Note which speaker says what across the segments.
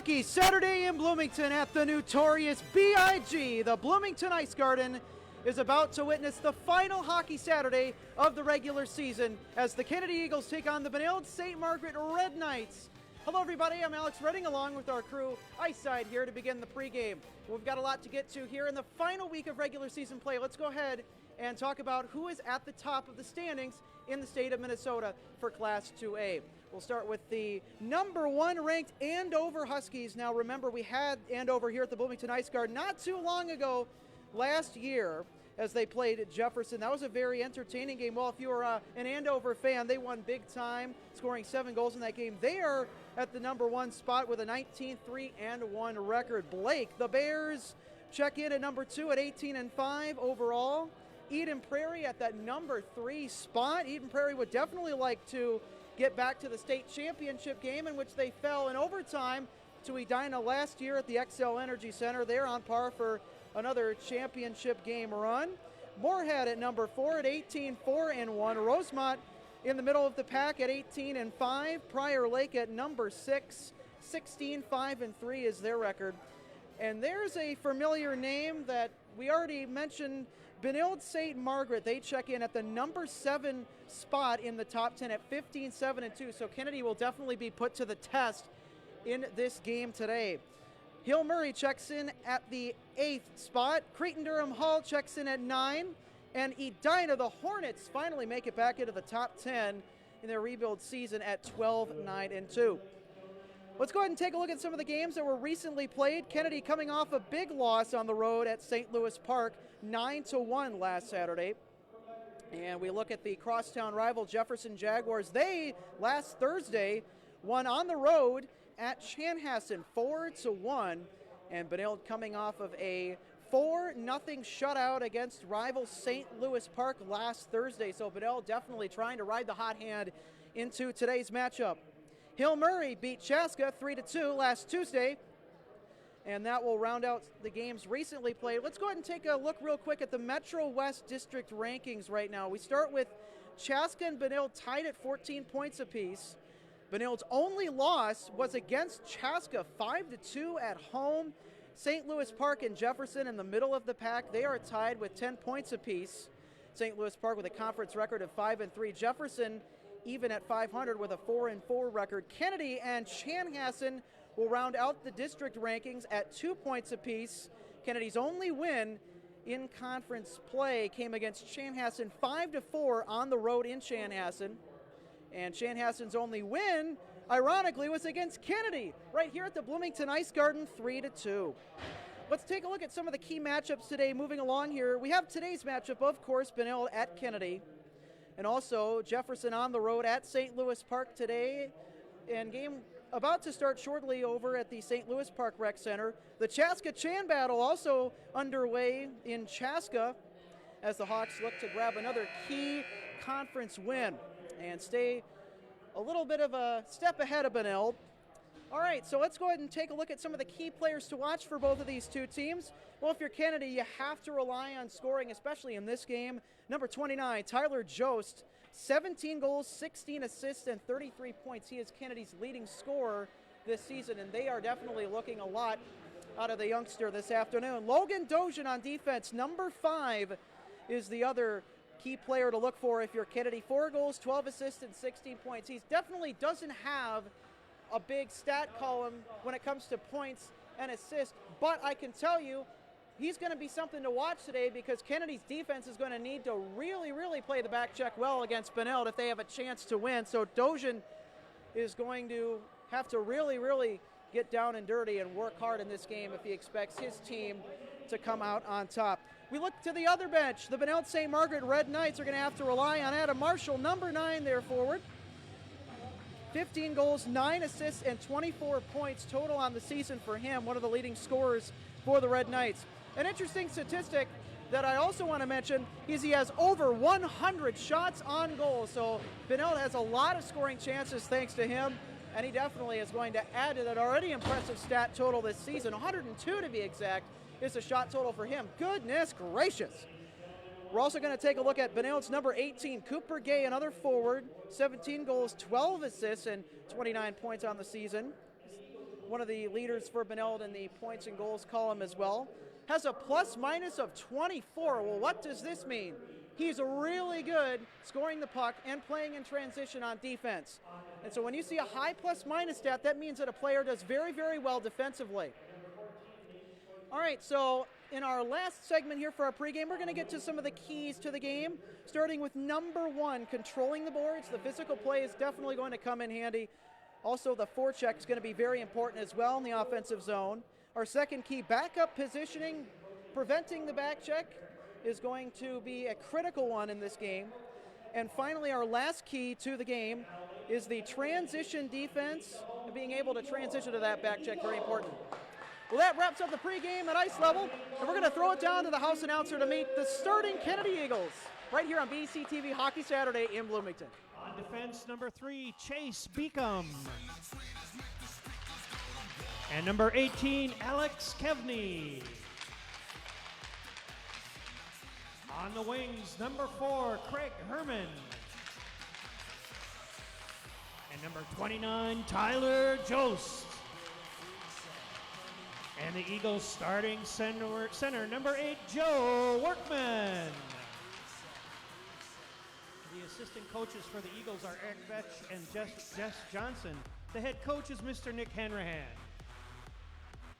Speaker 1: Hockey Saturday in Bloomington at the notorious BIG. The Bloomington Ice Garden is about to witness the final Hockey Saturday of the regular season as the Kennedy Eagles take on the Benilde St. Margaret Red Knights. Hello everybody, I'm Alex Redding along with our crew Ice Side here to begin the pregame. We've got a lot to get to here in the final week of regular season play. Let's go ahead and talk about who is at the top of the standings in the state of Minnesota for Class 2A. We'll start with the number one ranked Andover Huskies. Now remember, we had Andover here at the Bloomington Ice Garden not too long ago last year as they played Jefferson. That was a very entertaining game. Well, if you are an Andover fan, they won big time, scoring 7 goals in that game. They are at the number one spot with a 19-3-1 record. Blake, the Bears, check in at number 2 at 18-5 overall. Eden Prairie at that number 3 spot. Eden Prairie would definitely like to get back to the state championship game in which they fell in overtime to Edina last year at the Xcel Energy Center. They're on par for another championship game run. Moorhead at number 4 at 18-4-1. Rosemont in the middle of the pack at 18-5. Prior Lake at number 6, 16-5-3 is their record. And there's a familiar name that we already mentioned, Benilde St. Margaret. They check in at the number 7 spot in the top 10 at 15-7-2. So Kennedy will definitely be put to the test in this game today. Hill Murray checks in at the 8th spot. Cretin-Durham Hall checks in at 9. And Edina, the Hornets, finally make it back into the top 10 in their rebuild season at 12-9-2. Let's go ahead and take a look at some of the games that were recently played. Kennedy coming off a big loss on the road at St. Louis Park, 9-1 last Saturday. And we look at the crosstown rival Jefferson Jaguars. They, last Thursday, won on the road at Chanhassen, 4-1. And Benilde coming off of a 4-0 shutout against rival St. Louis Park last Thursday. So Benilde definitely trying to ride the hot hand into today's matchup. Hill Murray beat Chaska 3-2 last Tuesday, and that will round out the games recently played. Let's go ahead and take a look real quick at the Metro West District rankings right now. We start with Chaska and Benilde tied at 14 points apiece. Benilde's only loss was against Chaska, 5-2 at home. St. Louis Park and Jefferson in the middle of the pack. They are tied with 10 points apiece. St. Louis Park with a conference record of 5-3. Jefferson even at 500 with a 4-4 record. Kennedy and Chanhassen will round out the district rankings at 2 points apiece. Kennedy's only win in conference play came against Chanhassen, 5-4 on the road in Chanhassen. And Chanhassen's only win, ironically, was against Kennedy right here at the Bloomington Ice Garden, 3-2. Let's take a look at some of the key matchups today. Moving along here, we have today's matchup, of course, Benilde at Kennedy. And also Jefferson on the road at St. Louis Park today. And game about to start shortly over at the St. Louis Park Rec Center. The Chaska-Chan battle also underway in Chaska as the Hawks look to grab another key conference win and stay a little bit of a step ahead of Benilde. All right, so let's go ahead and take a look at some of the key players to watch for both of these two teams. Well, if you're Kennedy, you have to rely on scoring, especially in this game. Number 29, Tyler Jost, 17 goals, 16 assists, and 33 points. He is Kennedy's leading scorer this season, and they are definitely looking a lot out of the youngster this afternoon. Logan Dojan on defense, number 5, is the other key player to look for if you're Kennedy. 4 goals, 12 assists, and 16 points. He definitely doesn't have a big stat column when it comes to points and assists, but I can tell you he's going to be something to watch today because Kennedy's defense is going to need to really play the back check well against Benilde if they have a chance to win. So Dojan is going to have to really get down and dirty and work hard in this game if he expects his team to come out on top. We look to the other bench. The Benilde St. Margaret Red Knights are going to have to rely on Adam Marshall, number 9 there forward. 15 goals, 9 assists, and 24 points total on the season for him, one of the leading scorers for the Red Knights. An interesting statistic that I also want to mention is he has over 100 shots on goal, so Benilde has a lot of scoring chances thanks to him, and he definitely is going to add to that already impressive stat total this season. 102 to be exact is the shot total for him. Goodness gracious. We're also going to take a look at Benilde's number 18, Cooper Gay, another forward, 17 goals, 12 assists, and 29 points on the season. one of the leaders for Benilde in the points and goals column as well, has a plus-minus of 24. Well, what does this mean? He's really good scoring the puck and playing in transition on defense. And so when you see a high plus-minus stat, that means that a player does very, very well defensively. All right, so in our last segment here for our pregame, we're going to get to some of the keys to the game, starting with number 1, controlling the boards. The physical play is definitely going to come in handy. Also, the forecheck is going to be very important as well in the offensive zone. Our second key, backup positioning, preventing the back check, is going to be a critical one in this game. And finally, our last key to the game is the transition defense and being able to transition to that back check, very important. Well, that wraps up the pregame at ice level, and we're going to throw it down to the house announcer to meet the starting Kennedy Eagles right here on BEC-TV Hockey Saturday in Bloomington.
Speaker 2: On defense, number 3, Chase Beacom. And number 18, Alex Kevney. On the wings, number 4, Craig Herman. And number 29, Tyler Jost. And the Eagles starting center, number 8, Joe Workman. The assistant coaches for the Eagles are Eric Vetch and Jess Johnson. The head coach is Mr. Nick Hanrahan.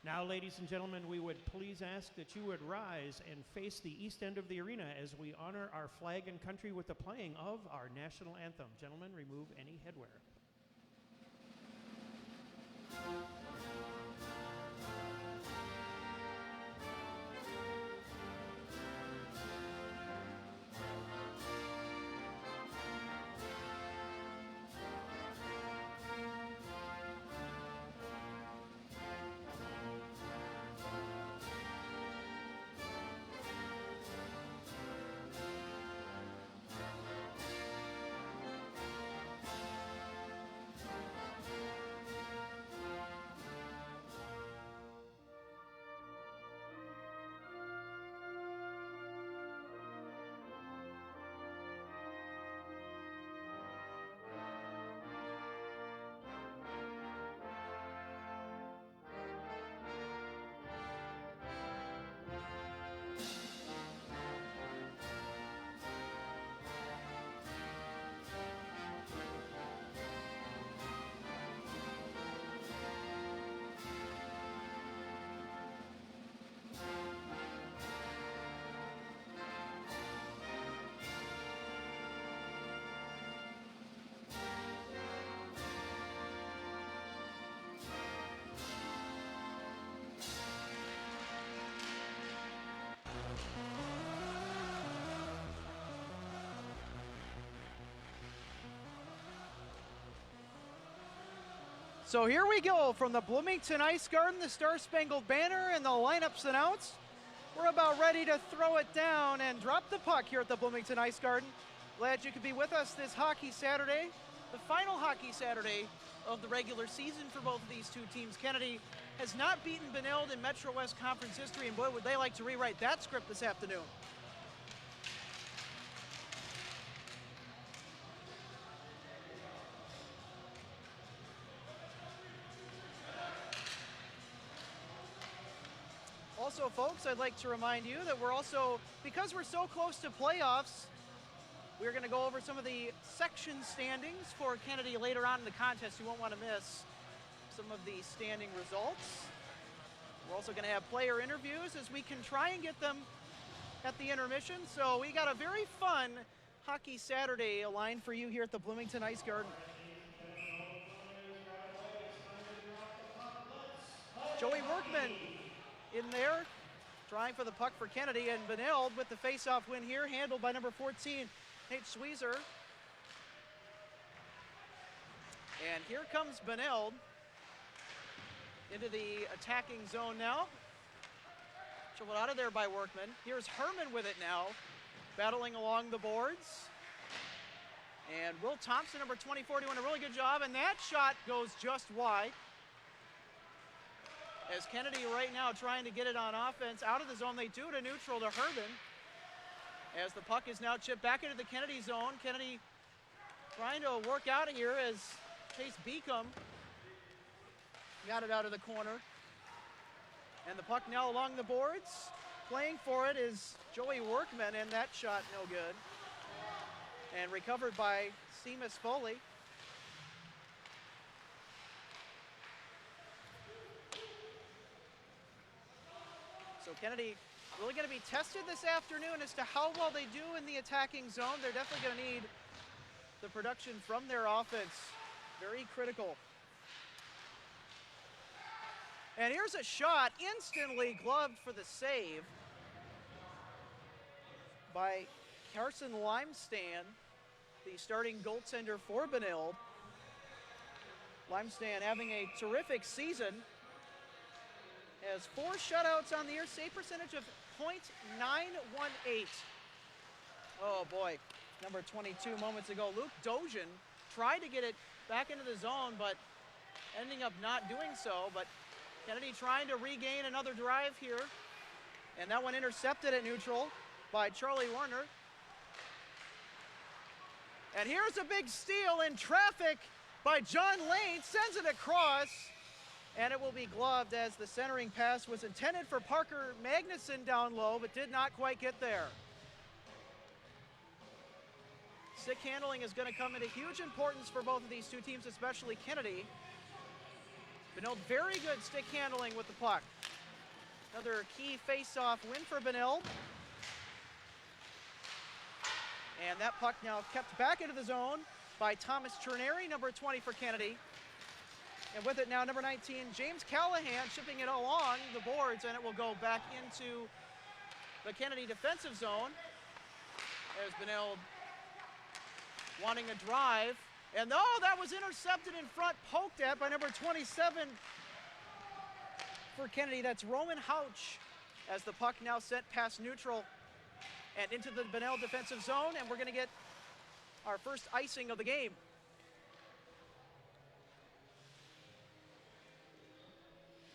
Speaker 2: Now, ladies and gentlemen, we would please ask that you would rise and face the east end of the arena as we honor our flag and country with the playing of our national anthem. Gentlemen, remove any headwear.
Speaker 1: So here we go from the Bloomington Ice Garden, the Star-Spangled Banner and the lineups announced. We're about ready to throw it down and drop the puck here at the Bloomington Ice Garden. Glad you could be with us this Hockey Saturday, the final Hockey Saturday of the regular season for both of these two teams. Kennedy has not beaten Benilde in Metro West Conference history, and boy, would they like to rewrite that script this afternoon. Also, folks, I'd like to remind you that we're also, because we're so close to playoffs, we're going to go over some of the section standings for Kennedy later on in the contest. You won't want to miss some of the standing results. We're also going to have player interviews as we can try and get them at the intermission. So we got a very fun Hockey Saturday aligned for you here at the Bloomington Ice Garden. Joey Workman in there, trying for the puck for Kennedy, and Benilde with the face-off win here, handled by number 14, Nate Sweezer. And here comes Benilde into the attacking zone now. Shoveled out of there by Workman. Here's Herman with it now, battling along the boards. And Will Thompson, number 24, doing a really good job, and that shot goes just wide. As Kennedy right now trying to get it on offense out of the zone. They do to neutral to Herman. As the puck is now chipped back into the Kennedy zone. Kennedy trying to work out of here as Chase Beacom got it out of the corner. And the puck now along the boards. Playing for it is Joey Workman, and that shot no good. And recovered by Seamus Foley. So Kennedy really going to be tested this afternoon as to how well they do in the attacking zone. They're definitely going to need the production from their offense. Very critical. And here's a shot instantly gloved for the save by Carson Limestan, the starting goaltender for Benilde. Limestan having a terrific season. Has 4 shutouts on the year, save percentage of .918. Oh boy, number 22 moments ago, Luke Dojan tried to get it back into the zone, but ending up not doing so. But Kennedy trying to regain another drive here. And that one intercepted at neutral by Charlie Warner. And here's a big steal in traffic by John Lane, sends it across. And it will be gloved as the centering pass was intended for Parker Magnuson down low, but did not quite get there. Stick handling is going to come into huge importance for both of these two teams, especially Kennedy. Benilde very good stick handling with the puck. Another key face-off win for Benilde. And that puck now kept back into the zone by Thomas Cherneri, number 20 for Kennedy. And with it now, number 19, James Callahan shipping it along the boards, and it will go back into the Kennedy defensive zone. There's Benilde wanting a drive. And that was intercepted in front, poked at by number 27 for Kennedy. That's Roman Houch as the puck now sent past neutral and into the Benilde defensive zone, and we're going to get our first icing of the game.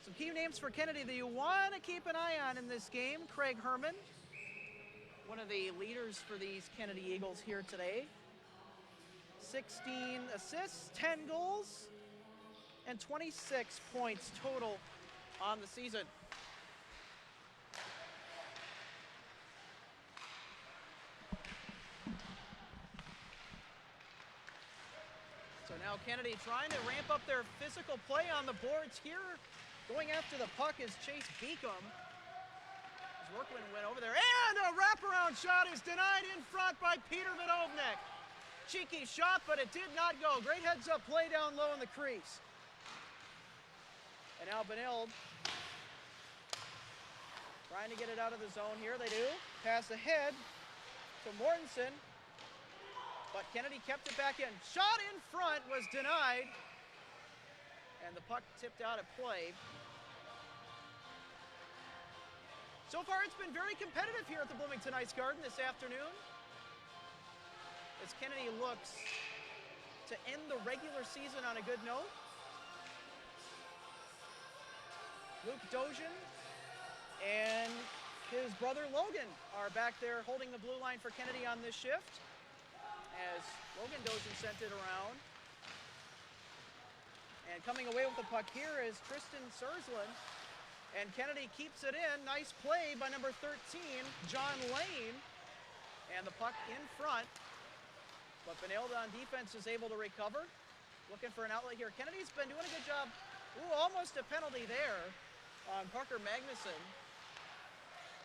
Speaker 1: Some key names for Kennedy that you want to keep an eye on in this game. Craig Herman, one of the leaders for these Kennedy Eagles here today. 16 assists, 10 goals, and 26 points total on the season. So now Kennedy trying to ramp up their physical play on the boards here. Going after the puck is Chase Beacom. His workman went over there, and a wraparound shot is denied in front by Peter Vidovnik. Cheeky shot, but it did not go. Great heads-up play down low in the crease. And now Benilde trying to get it out of the zone here. They do. Pass ahead to Mortensen. But Kennedy kept it back in. Shot in front was denied. And the puck tipped out of play. So far, it's been very competitive here at the Bloomington Ice Garden this afternoon, as Kennedy looks to end the regular season on a good note. Luke Dojan and his brother Logan are back there holding the blue line for Kennedy on this shift, as Logan Dojan sent it around. And coming away with the puck here is Tristan Sursland. And Kennedy keeps it in. Nice play by number 13, John Lane. And the puck in front. But Benilde on defense is able to recover. Looking for an outlet here. Kennedy's been doing a good job. Ooh, almost a penalty there on Parker Magnuson.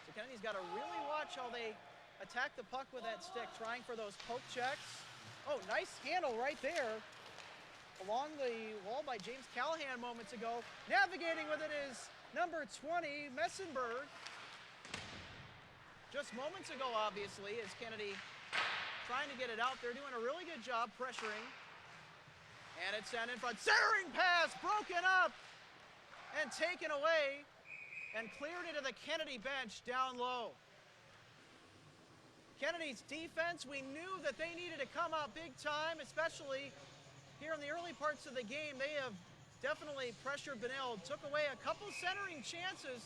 Speaker 1: So Kennedy's got to really watch how they attack the puck with that stick, trying for those poke checks. Oh, nice handle right there. Along the wall by James Callahan moments ago. Navigating with it is number 20, Messenberg. Just moments ago, obviously, as Kennedy trying to get it out. They're doing a really good job pressuring. And it's sent in front. Centering pass broken up and taken away and cleared into the Kennedy bench down low. Kennedy's defense, we knew that they needed to come out big time, especially here in the early parts of the game. They have definitely pressured Benilde, took away a couple centering chances,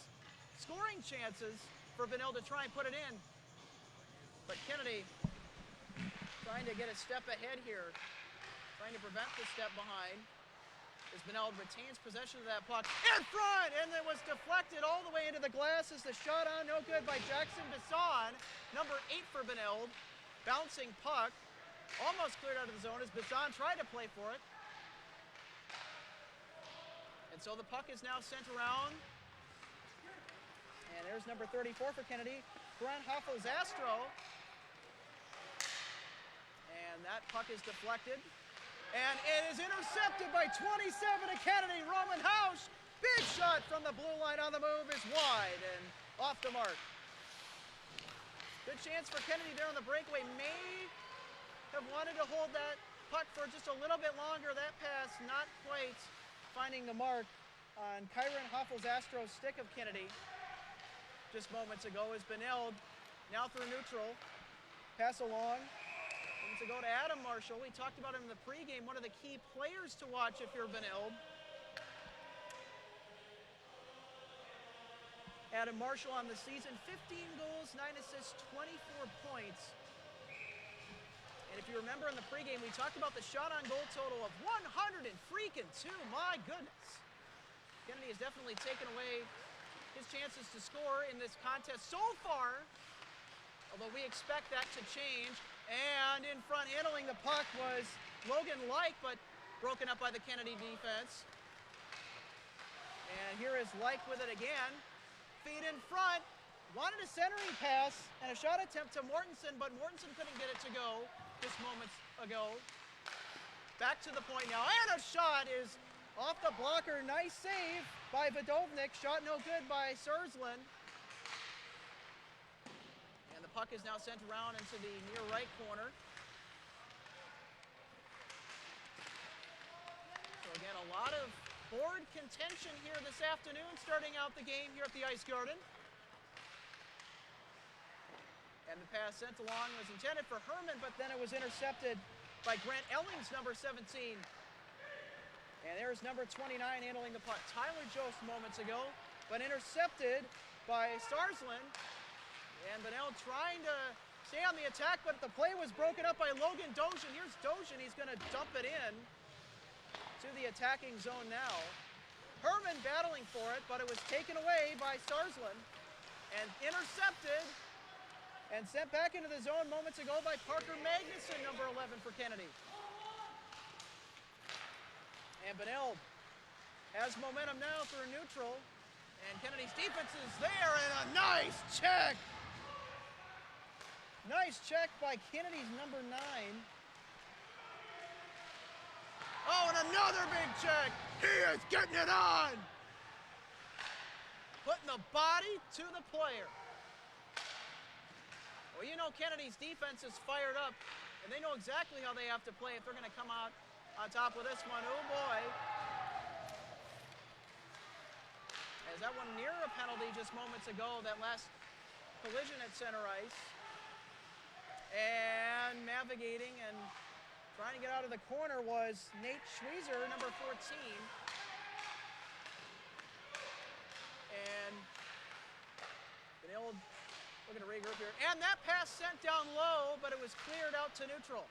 Speaker 1: scoring chances for Benilde to try and put it in. But Kennedy trying to get a step ahead here, trying to prevent the step behind. as Benilde retains possession of that puck in front, and it was deflected all the way into the glass as the shot on, no good by Jackson Bisson, number 8 for Benilde. Bouncing puck, almost cleared out of the zone as Bisson tried to play for it. And so the puck is now sent around. And there's number 34 for Kennedy, Brent Hoffel-Zastro. And that puck is deflected. And it is intercepted by 27 of Kennedy, Roman Hausch. Big shot from the blue line on the move is wide and off the mark. Good chance for Kennedy there on the breakaway. May have wanted to hold that puck for just a little bit longer. That pass not quite finding the mark on Kyron Hoffel-Zastro's stick of Kennedy. Just moments ago is Benilde now through neutral. Pass along. To go to Adam Marshall. We talked about him in the pregame, one of the key players to watch if you're Benilde. Adam Marshall on the season, 15 goals, 9 assists, 24 points. And if you remember in the pregame, we talked about the shot on goal total of 102. My goodness. Kennedy has definitely taken away his chances to score in this contest so far, although we expect that to change. And in front, handling the puck was Logan Like, but broken up by the Kennedy defense. And here is Like with it again. Feet in front. Wanted a centering pass and a shot attempt to Mortensen, but Mortensen couldn't get it to go just moments ago. Back to the point now, and a shot is off the blocker. Nice save by Vodovnik. Shot no good by Sursland. Puck is now sent around into the near right corner. So again, a lot of board contention here this afternoon, starting out the game here at the Ice Garden. And the pass sent along was intended for Herman, but then it was intercepted by Grant Ellings, number 17. And there's number 29 handling the puck. Tyler Jost moments ago, but intercepted by Sarsland. And Benilde trying to stay on the attack, but the play was broken up by Logan Dozhin. Here's Dozhin, he's gonna dump it in to the attacking zone now. Herman battling for it, but it was taken away by Sarsland and intercepted and sent back into the zone moments ago by Parker Magnuson, number 11 for Kennedy. And Benilde has momentum now through neutral, and Kennedy's defense is there, and a nice check. Nice check by Kennedy's number 9. Oh, and another big check. He is getting it on. Putting the body to the player. Well, you know Kennedy's defense is fired up, and they know exactly how they have to play if they're going to come out on top with this one. Oh, boy. As that one near a penalty just moments ago, that last collision at center ice. And navigating and trying to get out of the corner was Nate Schweizer, number 14. And Benilde looking to regroup here. And that pass sent down low, but it was cleared out to neutral.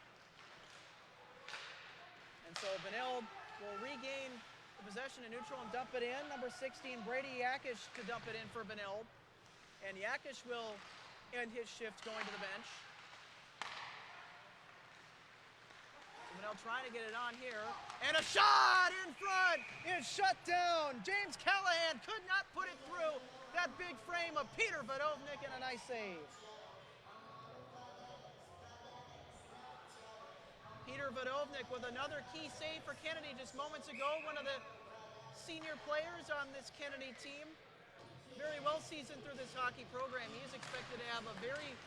Speaker 1: And so Benilde will regain the possession in neutral and dump it in. Number 16, Brady Yakish, to dump it in for Benilde. And Yakish will end his shift going to the bench. Benilde trying to get it on here, and a shot in front is shut down. James Callahan could not put it through that big frame of Peter Vodovnik, and a nice save. Peter Vodovnik with another key save for Kennedy just moments ago, one of the senior players on this Kennedy team. Very well seasoned through this hockey program. He is expected to have a very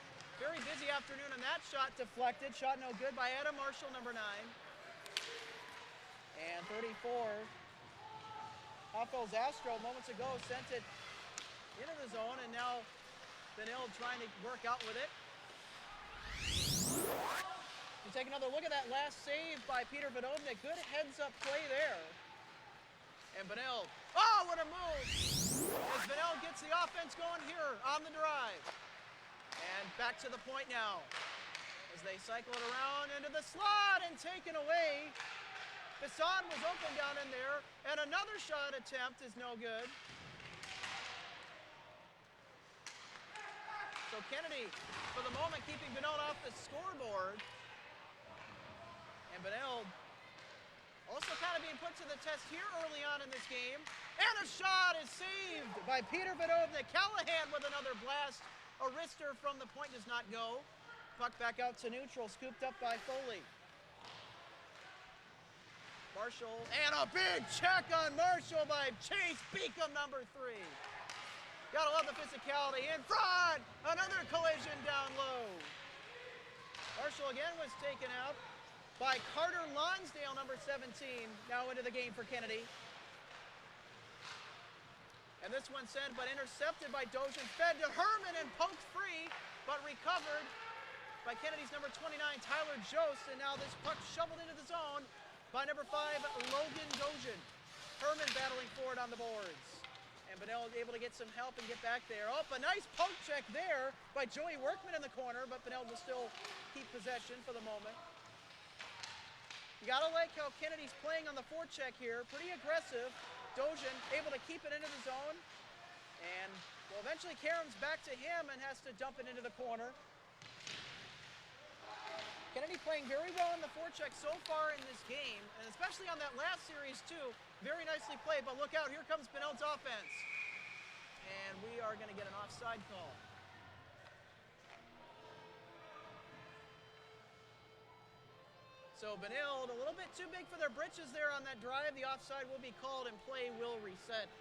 Speaker 1: busy afternoon, and that shot deflected. Shot no good by Adam Marshall, number 9. And 34. Hoffel-Zastro moments ago sent it into the zone, and now Benilde trying to work out with it. You take another look at that last save by Peter Vodovnik. Good heads-up play there. And Benilde, oh, what a move! As Benilde gets the offense going here on the drive. And back to the point now as they cycle it around into the slot and taken away Hassan was open down in there, and another shot attempt is no good. So Kennedy, for the moment, keeping Benilde off the scoreboard. And Benilde also kind of being put to the test here early on in this game. And a shot is saved by Peter Vidovnik. Callahan with another blast. A wrister from the point does not go. Puck back out to neutral, scooped up by Foley. Marshall, and a big check on Marshall by Chase Beacom, number 3. Gotta love the physicality. In front, another collision down low. Marshall again was taken out by Carter Lonsdale, number 17, now into the game for Kennedy. And this one sent, but intercepted by Dojan, fed to Herman and poked free, but recovered by Kennedy's number 29, Tyler Jost, and now this puck shoveled into the zone by number 5, Logan Dojan. Herman battling forward on the boards. And Benilde able to get some help and get back there. Oh, a nice poke check there by Joey Workman in the corner, but Benilde will still keep possession for the moment. You gotta like how Kennedy's playing on the forecheck here. Pretty aggressive. Dojan able to keep it into the zone. And, well, eventually Karam's back to him and has to dump it into the corner. Kennedy playing very well in the forecheck so far in this game, and especially on that last series too. Very nicely played, but look out, here comes Benilde's offense. And we are going to get an offside call. So Benilde, a little bit too big for their britches there on that drive. The offside will be called and play will reset.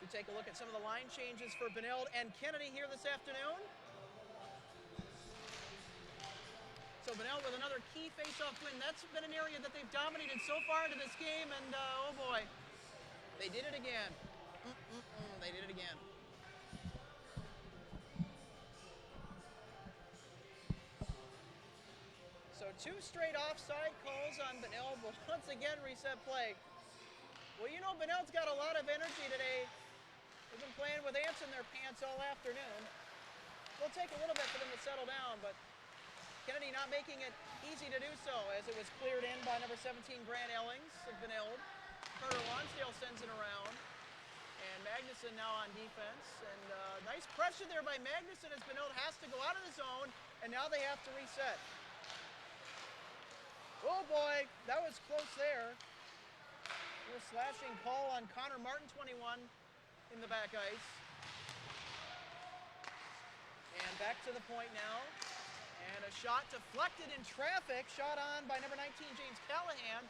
Speaker 1: So take a look at some of the line changes for Benilde and Kennedy here this afternoon. So Benilde with another key face-off win. That's been an area that they've dominated so far into this game, and oh boy, they did it again. They did it again. So 2 straight offside calls on Benilde will once again reset play. Well, you know, Benilde's got a lot of energy today. They've been playing with ants in their pants all afternoon. It'll take a little bit for them to settle down, but Kennedy not making it easy to do so as it was cleared in by number 17, Grant Ellings of Benilde. Carter Lonsdale sends it around. And Magnuson now on defense. And nice pressure there by Magnuson as Benilde has to go out of the zone, and now they have to reset. Oh boy, that was close there. A slashing call on Connor Martin, 21, in the back ice. And back to the point now. And a shot deflected in traffic. Shot on by number 19, James Callahan.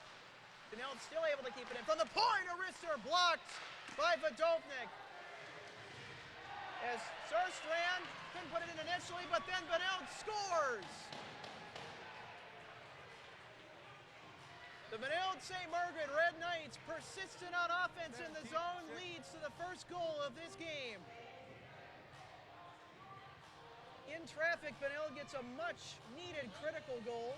Speaker 1: Benilde still able to keep it in. From the point, a wrister blocked by Vidovnik. As Sarstrand couldn't put it in initially, but then Benilde scores. The Benilde St. Margaret Red Knights, persistent on offense in the zone, leads to the first goal of this game. In traffic, Benilde gets a much-needed critical goal.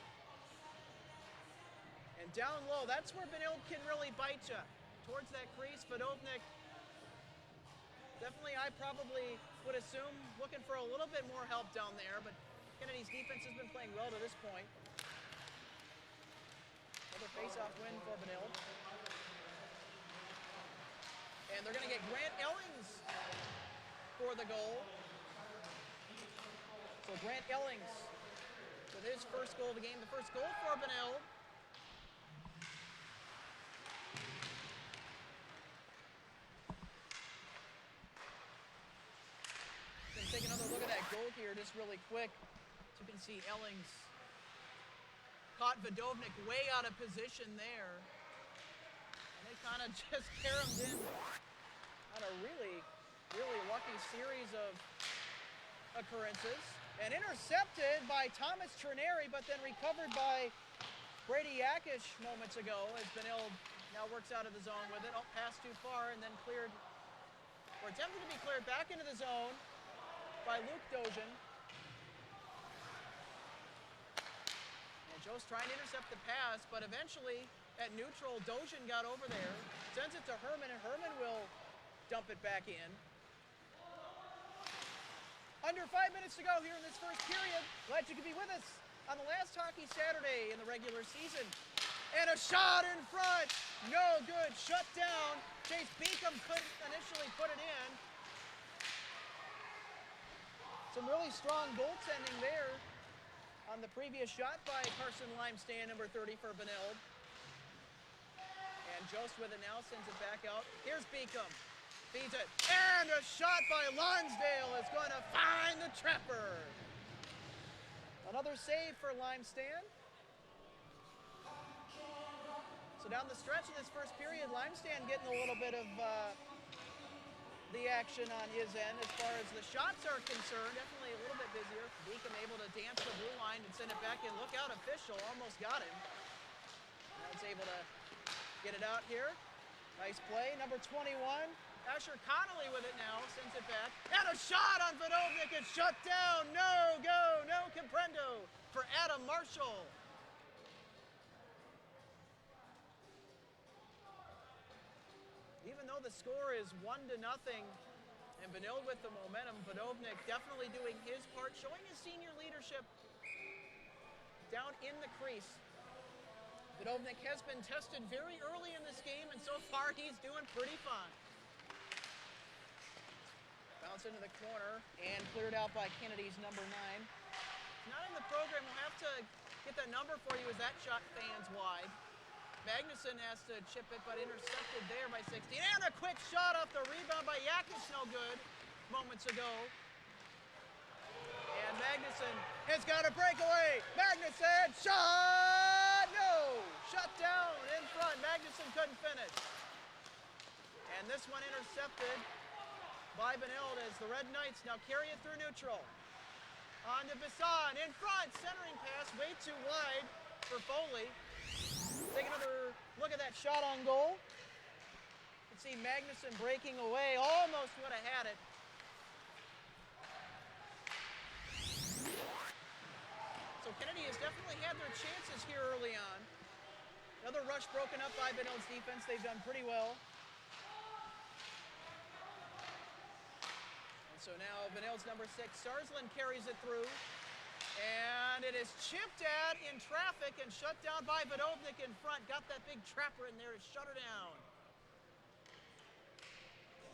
Speaker 1: And down low, that's where Benilde can really bite you. Towards that crease, Vidovnik, definitely I probably would assume looking for a little bit more help down there, but Kennedy's defense has been playing well to this point. Another face-off win for Benilde. And they're going to get Grant Ellings for the goal. So Grant Ellings with his first goal of the game, the first goal for Benilde. Let's take another look at that goal here just really quick. So you can see Ellings caught Vidovnik way out of position there. And they kind of just caromed in on a really, really lucky series of occurrences. And intercepted by Thomas Trineri, but then recovered by Brady Yakish moments ago as Benilde now works out of the zone with it. Oh, pass too far and then cleared, or attempted to be cleared back into the zone by Luke Dojan. Joe's trying to intercept the pass, but eventually at neutral, Dojan got over there, sends it to Herman, and Herman will dump it back in. Under 5 minutes to go here in this first period. Glad you could be with us on the last Hockey Saturday in the regular season. And a shot in front. No good. Shut down. Chase Beacom couldn't initially put it in. Some really strong goaltending there on the previous shot by Carson Limestad, number 30 for Benilde. And Jost with it now, sends it back out. Here's Beacom. Feeds it. And a shot by Lonsdale is going to find the trapper. Another save for Limestad. So down the stretch of this first period, Limestad getting a little bit of the action on his end as far as the shots are concerned. Definitely a little bit busier. Beacom able to dance the blue line and send it back in. Look out, official almost got him. Now it's able to get it out here. Nice play, number 21. Asher Connolly with it now, sends it back. And a shot on Vodovnik is shut down. No go, no comprendo for Adam Marshall. Even though the score is 1-0 and Benilde with the momentum, Vodovnik definitely doing his part, showing his senior leadership down in the crease. Vodovnik has been tested very early in this game, and so far he's doing pretty fine. Bounce into the corner and cleared out by Kennedy's number 9. Not in the program, we'll have to get that number for you as that shot fans wide. Magnuson has to chip it, but intercepted there by 16. And a quick shot off the rebound by Yakis, no good moments ago. And Magnuson has got a breakaway. Magnuson, shot! No! Shut down in front. Magnuson couldn't finish. And this one intercepted by Benilde as the Red Knights now carry it through neutral. On to Bisson, in front, centering pass, way too wide for Foley. Take another look at that shot on goal. You can see Magnuson breaking away, almost would have had it. So Kennedy has definitely had their chances here early on. Another rush broken up by Benilde's defense. They've done pretty well. And so now Benilde's number 6, Sarsland, carries it through. And it is chipped at in traffic and shut down by Vodovnik in front. Got that big trapper in there to shut her down.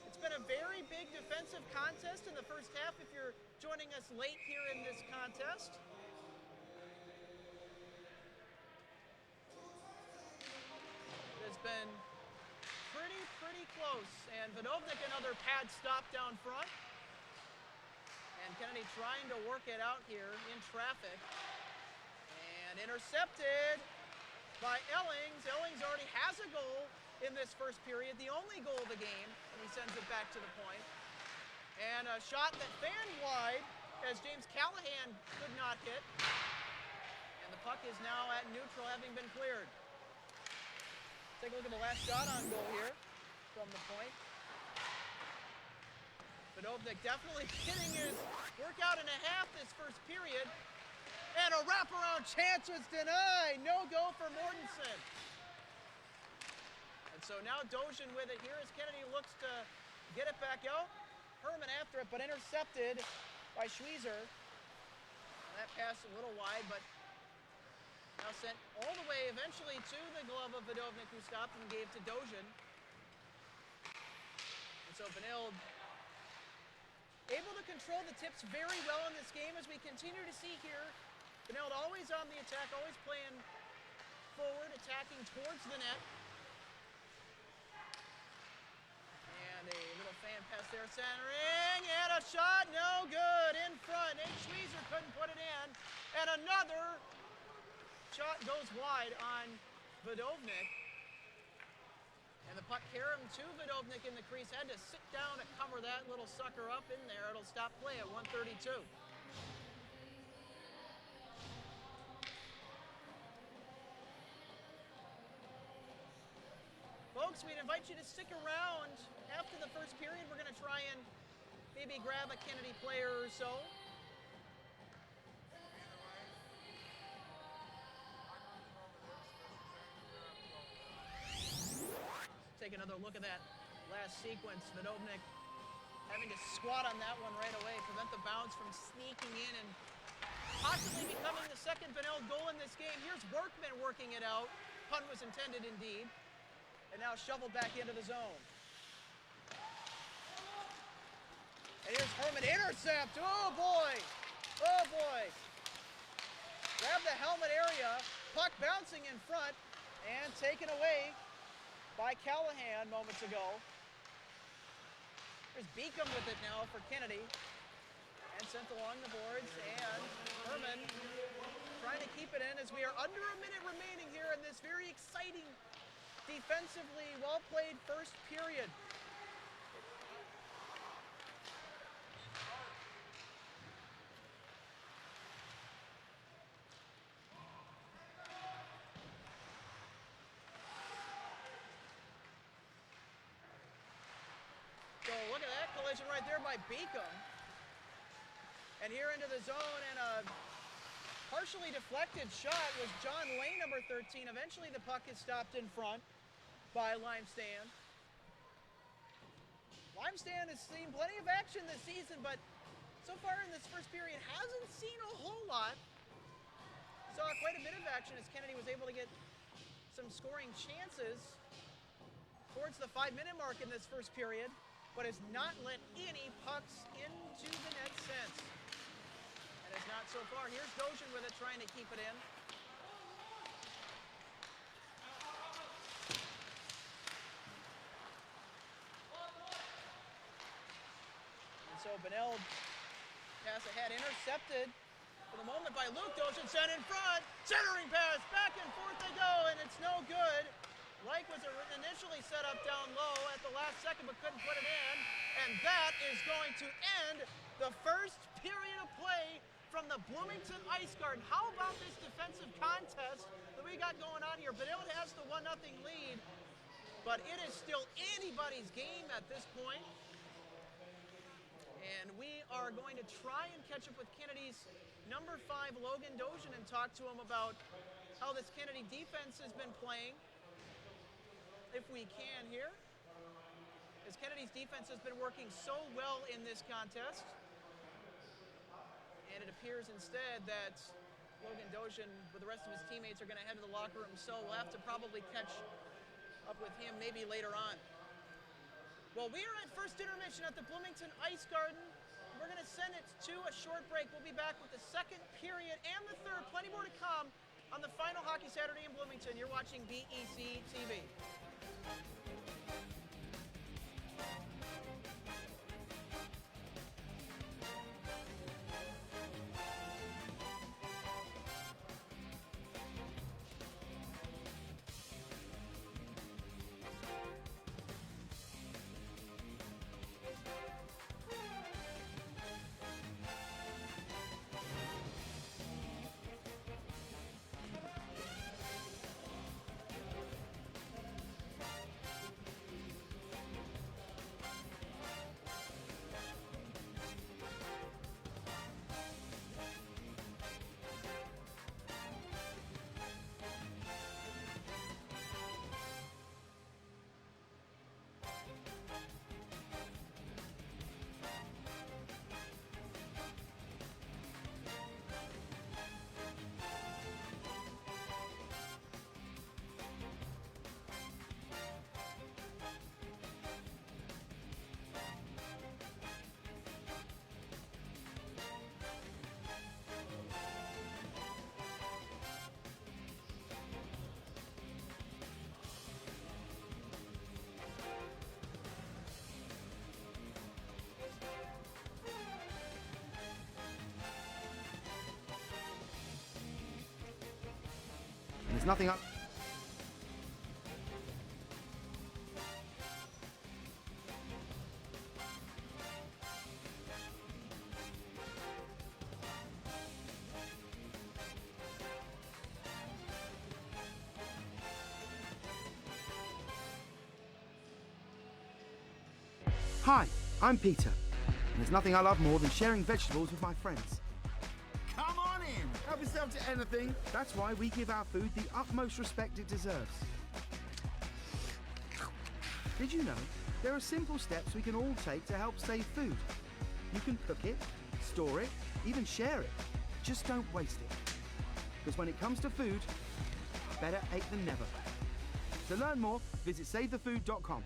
Speaker 1: It's been a very big defensive contest in the first half if you're joining us late here in this contest. It's been pretty close. And Vodovnik another pad stop down front. And Kennedy trying to work it out here in traffic. And intercepted by Ellings. Ellings already has a goal in this first period, the only goal of the game, and he sends it back to the point. And a shot that fanned wide as James Callahan could not hit. And the puck is now at neutral, having been cleared. Take a look at the last shot on goal here from the point. Vodovnik definitely getting his workout and a half this first period. And a wraparound chance was denied. No go for Mortensen. And so now Dojan with it here as Kennedy looks to get it back out. Herman after it, but intercepted by Schweizer. That pass a little wide, but now sent all the way eventually to the glove of Vodovnik, who stopped and gave to Dojan. And so Benilde able to control the tips very well in this game, as we continue to see here. Benilde always on the attack, always playing forward, attacking towards the net. And a little fan pass there, centering, and a shot, no good, in front. Nate Schweizer couldn't put it in. And another shot goes wide on Vodovnik. And the puck carried to Vodovnik in the crease. Had to sit down to cover that little sucker up in there. It'll stop play at 1:32. Folks, we'd invite you to stick around after the first period. We're going to try and maybe grab a Kennedy player or so. Take another look at that last sequence. Vodovnik having to squat on that one right away, prevent the bounce from sneaking in and possibly becoming the second Benilde goal in this game. Here's Workman working it out. Pun was intended indeed. And now shoveled back into the zone. And here's Herman, intercept. Oh boy. Oh boy. Grab the helmet area. Puck bouncing in front and taken away by Callahan moments ago. There's Beacom with it now for Kennedy. And sent along the boards, and Herman trying to keep it in as we are under a minute remaining here in this very exciting, defensively well-played first period. So look at that collision right there by Beacom. And here into the zone, and a partially deflected shot was John Lane, number 13. Eventually the puck is stopped in front by Limestad. Limestad has seen plenty of action this season, but so far in this first period hasn't seen a whole lot. Saw quite a bit of action as Kennedy was able to get some scoring chances towards the 5-minute mark in this first period, but has not let any pucks into the net since. And it's not so far. Here's Dojan with it, trying to keep it in. And so Benilde pass ahead, intercepted for the moment by Luke. Dojan sent in front. Centering pass, back and forth they go, and it's no good. Reich was initially set up down low at the last second, but couldn't put it in. And that is going to end the first period of play from the Bloomington Ice Garden. How about this defensive contest that we got going on here? Benilde has the 1-0 lead, but it is still anybody's game at this point. And we are going to try and catch up with Kennedy's number 5, Logan Dojan, and talk to him about how this Kennedy defense has been playing, if we can here, as Kennedy's defense has been working so well in this contest. And it appears instead that Logan Dojan, with the rest of his teammates, are going to head to the locker room, so we'll have to probably catch up with him maybe later on. Well, we are at first intermission at the Bloomington Ice Garden. We're going to send it to a short break. We'll be back with the second period and the third. Plenty more to come on the final Hockey Saturday in Bloomington. You're watching BEC-TV.
Speaker 3: There's nothing up. Hi, I'm Peter, and there's nothing I love more than sharing vegetables with my friends.
Speaker 4: Come on in! Help yourself to anything.
Speaker 3: That's why we give our food the utmost respect it deserves. Did you know there are simple steps we can all take to help save food? You can cook it, store it, even share it. just don't waste it. Because when it comes to food, better ate than never. To learn more, visit savethefood.com.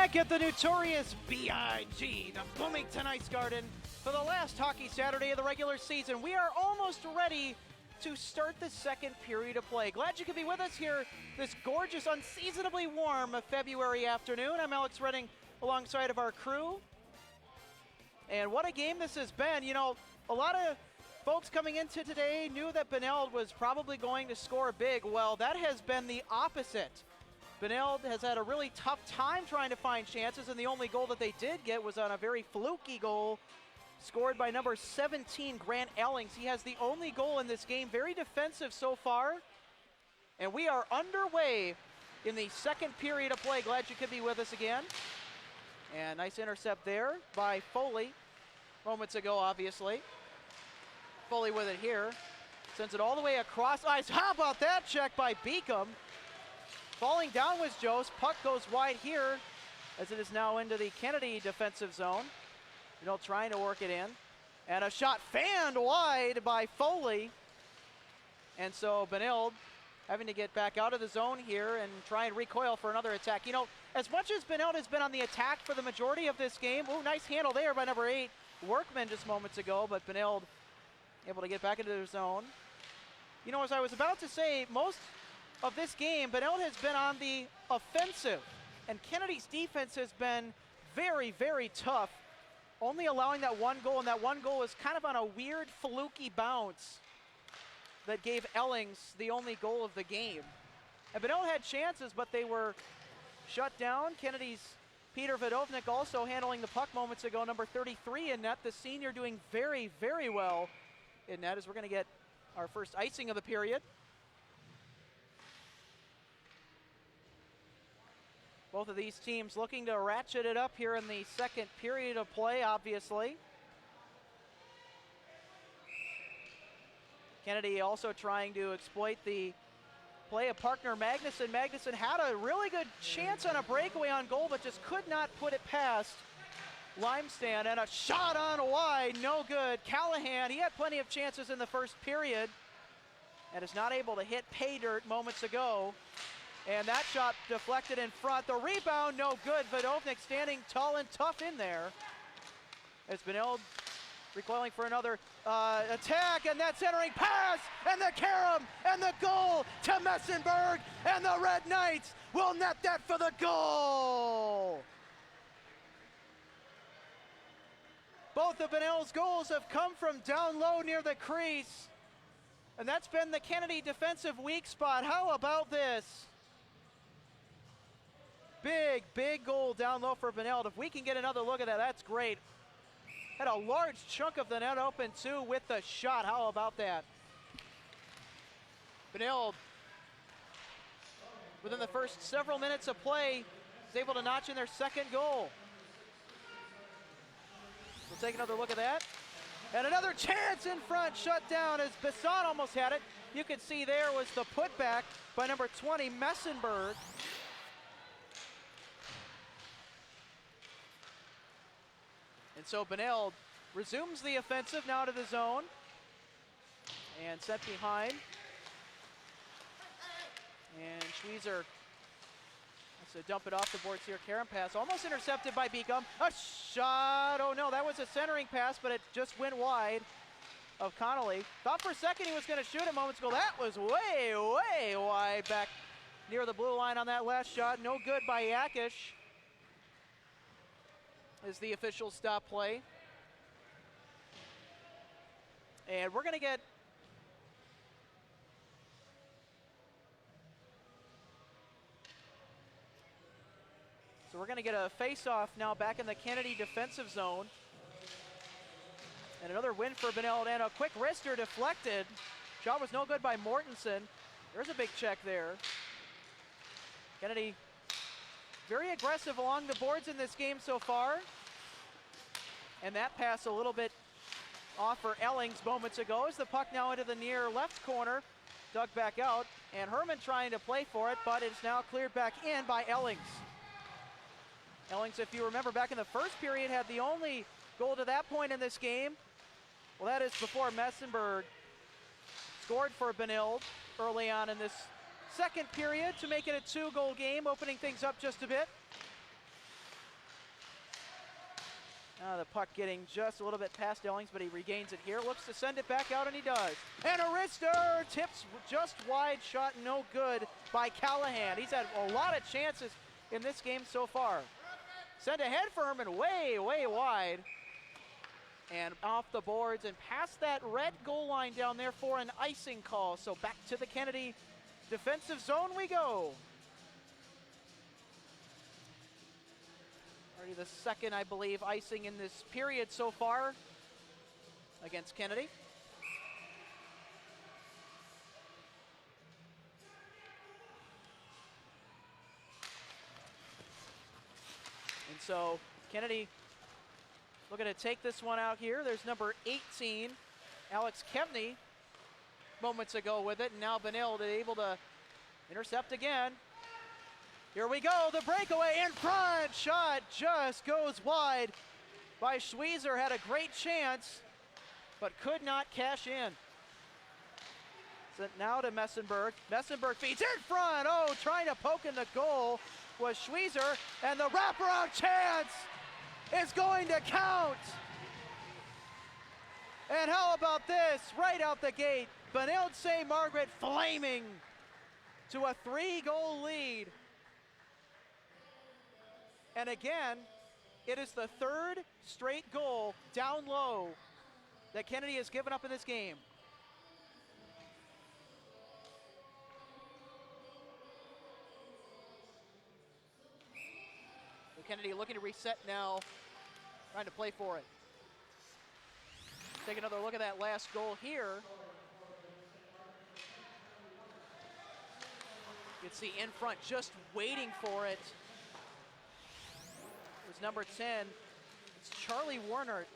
Speaker 1: back at the notorious BIG, the Bloomington Ice Garden, for the last hockey Saturday of the regular season. We are almost ready to start the second period of play. Glad you could be with us here this gorgeous, unseasonably warm February afternoon. I'm Alex Redding alongside of our crew. And what a game this has been. You know, a lot of folks coming into today knew that Benilde was probably going to score big. Well, that has been the opposite. Benilde has had a really tough time trying to find chances, and the only goal that they did get was on a very fluky goal scored by number 17, Grant Ellings. He has the only goal in this game, very defensive so far. And we are underway in the second period of play. Glad you could be with us again. And nice intercept there by Foley, moments ago, obviously. Foley with it here, sends it all the way across ice. How about that check by Beacom? Falling down was Jost. Puck goes wide here as it is now into the Kennedy defensive zone. Benilde trying to work it in. And a shot fanned wide by Foley. And so Benilde having to get back out of the zone here and try and recoil for another attack. You know, as much as Benilde has been on the attack for the majority of this game, ooh, nice handle there by number 8, Workman, just moments ago, but Benilde able to get back into their zone. You know, as I was about to say, most of this game, Benilde has been on the offensive, and Kennedy's defense has been very, very tough, only allowing that one goal, and that one goal was kind of on a weird, fluky bounce that gave Ellings the only goal of the game. And Benilde had chances, but they were shut down. Kennedy's Peter Vidovnik also handling the puck moments ago, number 33 in net, the senior doing very, very well in net, as we're going to get our first icing of the period. Both of these teams looking to ratchet it up here in the second period of play, obviously. Kennedy also trying to exploit the play of partner Magnuson. Magnuson had a really good chance on a breakaway on goal, but just could not put it past Limestad. And a shot on wide, no good. Callahan, he had plenty of chances in the first period and is not able to hit pay dirt moments ago. And that shot deflected in front. The rebound, no good. Vidovnik standing tall and tough in there. As Benilde recoiling for another attack, and that centering pass, and the carom, and the goal to Messenberg, and the Red Knights will net that for the goal. Both of Benilde's goals have come from down low near the crease, and that's been the Kennedy defensive weak spot. How about this? Big, big goal down low for Benilde. If we can get another look at that, that's great. Had a large chunk of the net open too with the shot. How about that? Benilde, within the first several minutes of play, is able to notch in their second goal. We'll take another look at that. And another chance in front, shut down as Bisson almost had it. You can see there was the putback by number 20, Messenberg. And so Benilde resumes the offensive now to the zone and set behind. And Schweizer has to dump it off the boards here. Karen pass almost intercepted by Beacom. A shot, oh no, that was a centering pass, but it just went wide of Connolly. Thought for a second he was going to shoot it moments ago. That was way, way wide back near the blue line on that last shot. No good by Yakish. Is the official stop play. And we're going to get a face-off now back in the Kennedy defensive zone. And another win for Benilde, and a quick wrister deflected. Shot was no good by Mortensen. There's a big check there. Kennedy very aggressive along the boards in this game so far. And that pass a little bit off for Ellings moments ago as the puck now into the near left corner. Dug back out, and Herman trying to play for it, but it's now cleared back in by Ellings. Ellings, if you remember back in the first period, had the only goal to that point in this game. Well, that is before Messenberg scored for Benilde early on in this second period to make it a 2-goal game, opening things up just a bit. The puck getting just a little bit past Ellings, but he regains it here. Looks to send it back out, and he does. And a wrister tips just wide, shot no good by Callahan. He's had a lot of chances in this game so far. Send ahead for Herman, way, way wide. And off the boards and past that red goal line down there for an icing call. So back to the Kennedy defensive zone we go. Already the second, I believe, icing in this period so far against Kennedy. And so Kennedy looking to take this one out here. There's number 18, Alex Kempney, moments ago with it, and now Benilde able to intercept again. Here we go, the breakaway in front, shot just goes wide by Schweizer, had a great chance, but could not cash in. Sent now to Messenberg. Messenberg feeds in front, oh, trying to poke in the goal was Schweizer, and the wraparound chance is going to count. And how about this, right out the gate, Benilde St. Margaret flaming to a 3-goal lead. And again, it is the third straight goal down low that Kennedy has given up in this game. So Kennedy looking to reset now, trying to play for it. Take another look at that last goal here. You can see in front just waiting for it. It was number 10, it's Charlie Warner.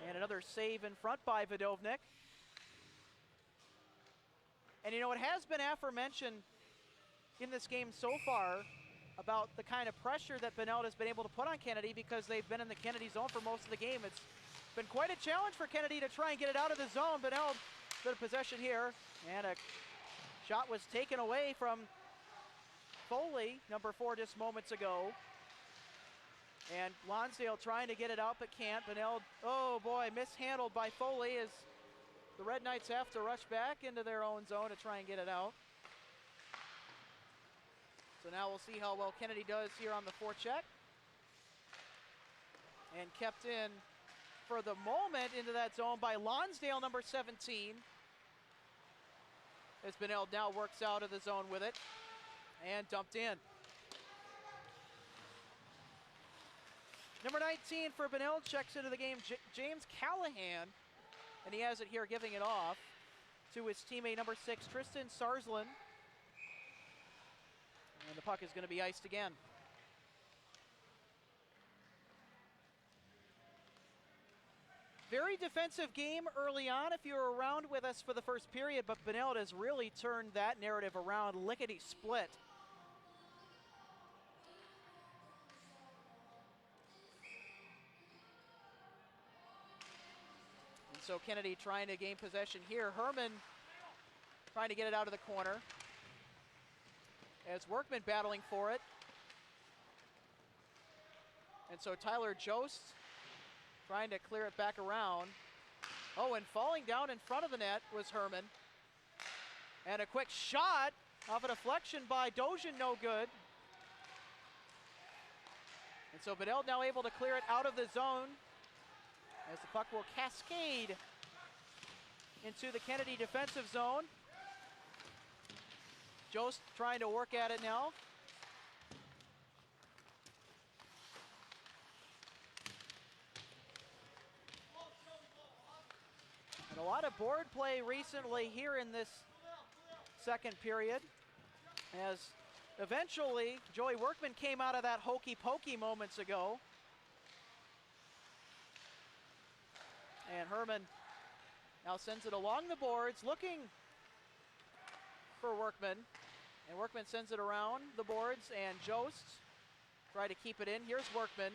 Speaker 1: And another save in front by Vidovnik. And you know, it has been aforementioned in this game so far about the kind of pressure that Benilde has been able to put on Kennedy because they've been in the Kennedy zone for most of the game. It's been quite a challenge for Kennedy to try and get it out of the zone. Benilde, good possession here, and a shot was taken away from Foley, number 4, just moments ago. And Lonsdale trying to get it out, but can't. Benilde, oh boy, mishandled by Foley as the Red Knights have to rush back into their own zone to try and get it out. So now we'll see how well Kennedy does here on the forecheck. And kept in for the moment into that zone by Lonsdale, number 17. As Benilde now works out of the zone with it and dumped in. Number 19 for Benilde checks into the game, James Callahan, and he has it here giving it off to his teammate number 6, Tristan Sarsland. And the puck is going to be iced again. Very defensive game early on if you were around with us for the first period, but Benilde has really turned that narrative around, lickety-split. And so Kennedy trying to gain possession here. Herman trying to get it out of the corner. As Workman battling for it. And so Tyler Jost trying to clear it back around. Oh, and falling down in front of the net was Herman. And a quick shot off a deflection by Dozhin, no good. And so Benilde now able to clear it out of the zone as the puck will cascade into the Kennedy defensive zone. Jost trying to work at it now. And a lot of board play recently here in this second period, as eventually Joey Workman came out of that hokey pokey moments ago. And Herman now sends it along the boards, looking for Workman. And Workman sends it around the boards, and Jost try to keep it in. Here's Workman.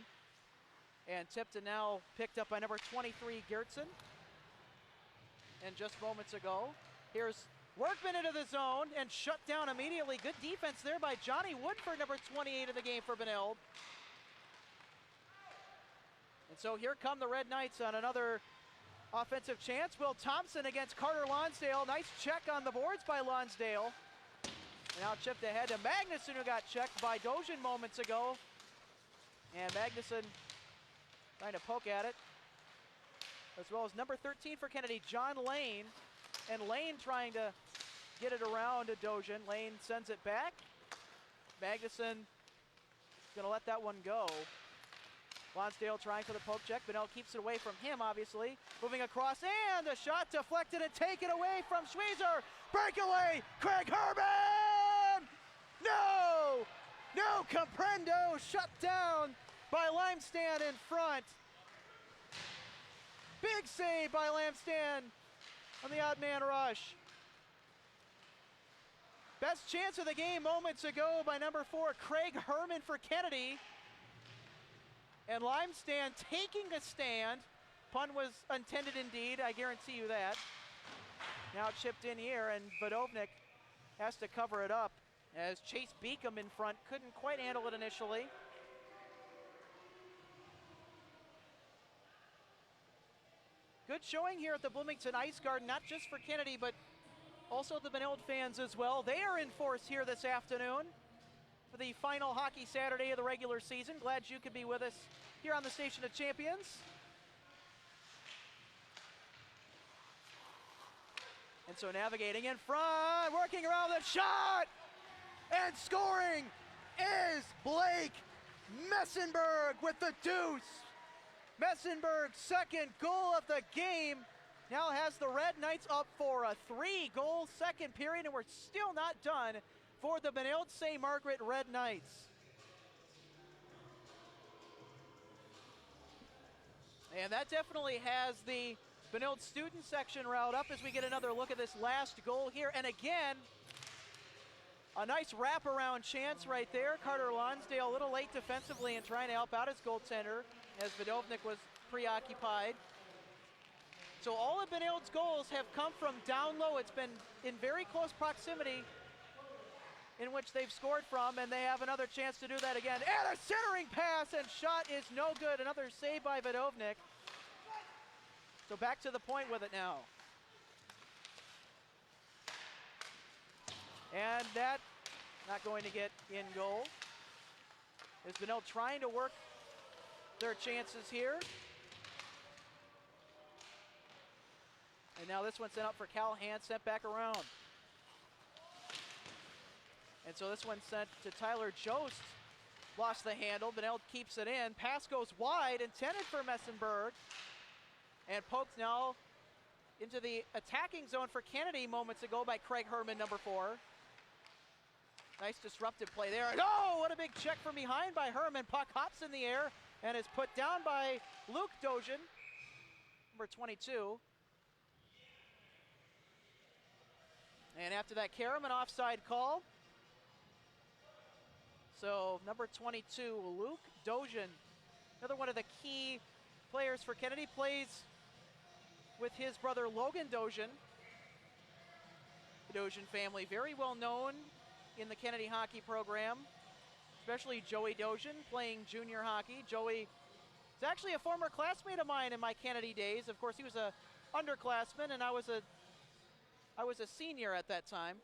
Speaker 1: And tipped and now picked up by number 23, Geertsen. And just moments ago, here's Workman into the zone and shut down immediately. Good defense there by Johnny Woodford, number 28 in the game for Benilde. And so here come the Red Knights on another offensive chance. Will Thompson against Carter Lonsdale. Nice check on the boards by Lonsdale. And now chipped ahead to Magnuson, who got checked by Dojan moments ago. And Magnuson trying to poke at it. As well as number 13 for Kennedy, John Lane. And Lane trying to get it around to Dojan. Lane sends it back. Magnuson gonna let that one go. Lonsdale trying for the poke check. Benilde keeps it away from him, obviously. Moving across, and a shot deflected and taken away from Schweezer. Breakaway, Craig Herman! No! No comprendo, shut down by Limestan in front. Big save by Limestan on the odd man rush. Best chance of the game moments ago by number 4, Craig Herman for Kennedy. And Limestan taking a stand. Pun was intended indeed, I guarantee you that. Now chipped in here, and Vodovnik has to cover it up as Chase Beacom in front couldn't quite handle it initially. Good showing here at the Bloomington Ice Garden, not just for Kennedy, but also the Benilde fans as well. They are in force here this afternoon for the final hockey Saturday of the regular season. Glad you could be with us here on the Station of Champions. And so navigating in front, working around the shot, and scoring is Blake Messenberg with the deuce. Messenberg's second goal of the game now has the Red Knights up for a 3-goal second period, and we're still not done for the Benilde St. Margaret Red Knights. And that definitely has the Benilde student section riled up as we get another look at this last goal here. And again, a nice wraparound chance right there. Carter Lonsdale a little late defensively and trying to help out his goaltender as Vodovnik was preoccupied. So all of Benilde's goals have come from down low. It's been in very close proximity in which they've scored from, and they have another chance to do that again. And a centering pass, and shot is no good. Another save by Vodovnik. So back to the point with it now. And that not going to get in goal. Is Benilde trying to work their chances here. And now this one sent up for Callahan, sent back around. And so this one sent to Tyler Jost. Lost the handle, Benilde keeps it in. Pass goes wide, intended for Messenberg. And poked now into the attacking zone for Kennedy moments ago by Craig Herman, number 4. Nice disruptive play there. And oh, what a big check from behind by Herman. Puck hops in the air and is put down by Luke Dojan, number 22. And after that, Karam, an offside call. So number 22, Luke Dojan, another one of the key players for Kennedy, plays with his brother Logan Dojan. The Dojan family, very well known in the Kennedy hockey program, especially Joey Dojan playing junior hockey. Joey is actually a former classmate of mine in my Kennedy days. Of course, he was a underclassman, and I was a senior at that time.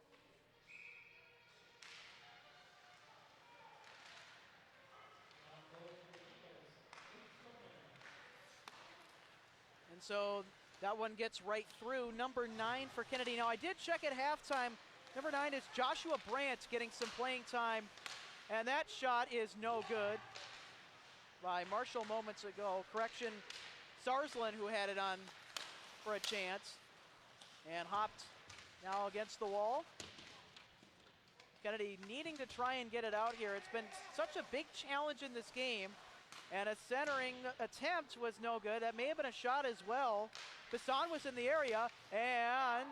Speaker 1: And so that one gets right through. Number 9 for Kennedy. Now I did check at halftime. Number 9 is Joshua Brandt getting some playing time. And that shot is no good by Marshall moments ago. Correction, Sarsland, who had it on for a chance. And hopped now against the wall. Kennedy needing to try and get it out here. It's been such a big challenge in this game. And a centering attempt was no good. That may have been a shot as well. Bassan was in the area, and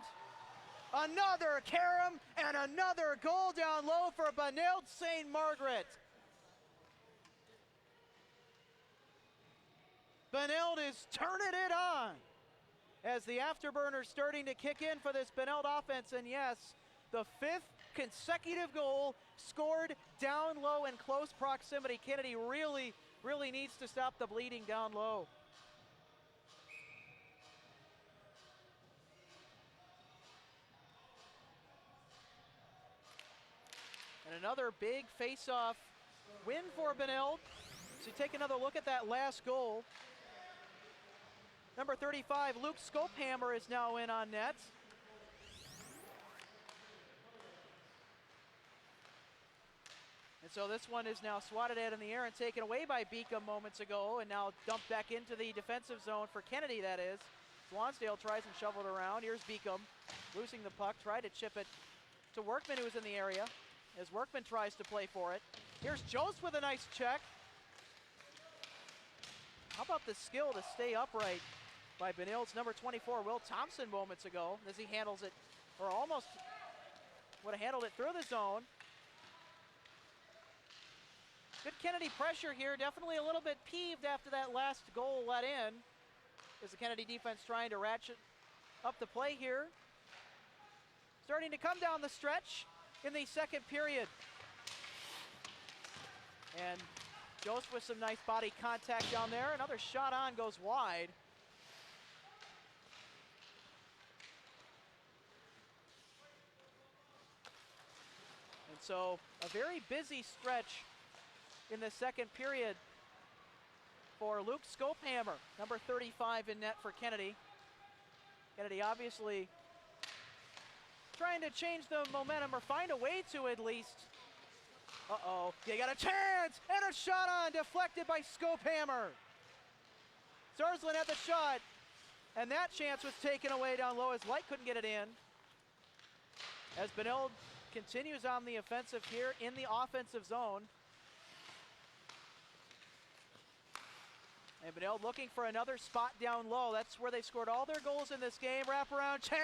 Speaker 1: another Karam and another goal down low for Benilde St. Margaret. Benilde is turning it on as the afterburner's starting to kick in for this Benilde offense. And yes, the 5th consecutive goal scored down low in close proximity. Kennedy really really needs to stop the bleeding down low. And another big face-off win for Benilde. So take another look at that last goal. Number 35, Luke Scopehammer is now in on net. And so this one is now swatted at in the air and taken away by Beacom moments ago, and now dumped back into the defensive zone for Kennedy, that is. Swansdale tries and shovel it around. Here's Beacom losing the puck, tried to chip it to Workman, who's in the area, as Workman tries to play for it. Here's Jost with a nice check. How about the skill to stay upright by Benilde's number 24, Will Thompson, moments ago, as he handles it, or almost would have handled it through the zone. Good Kennedy pressure here, definitely a little bit peeved after that last goal let in, as the Kennedy defense trying to ratchet up the play here. Starting to come down the stretch in the second period. And Jost with some nice body contact down there. Another shot on goes wide. And so a very busy stretch in the second period for Luke Scopehammer, number 35 in net for Kennedy. Kennedy obviously trying to change the momentum or find a way to at least. Uh-oh, they got a chance and a shot on, deflected by Scopehammer. Zarzlin had the shot, and that chance was taken away down low as Light couldn't get it in. As Benilde continues on the offensive here in the offensive zone. And Benilde looking for another spot down low. That's where they scored all their goals in this game. Wraparound chance!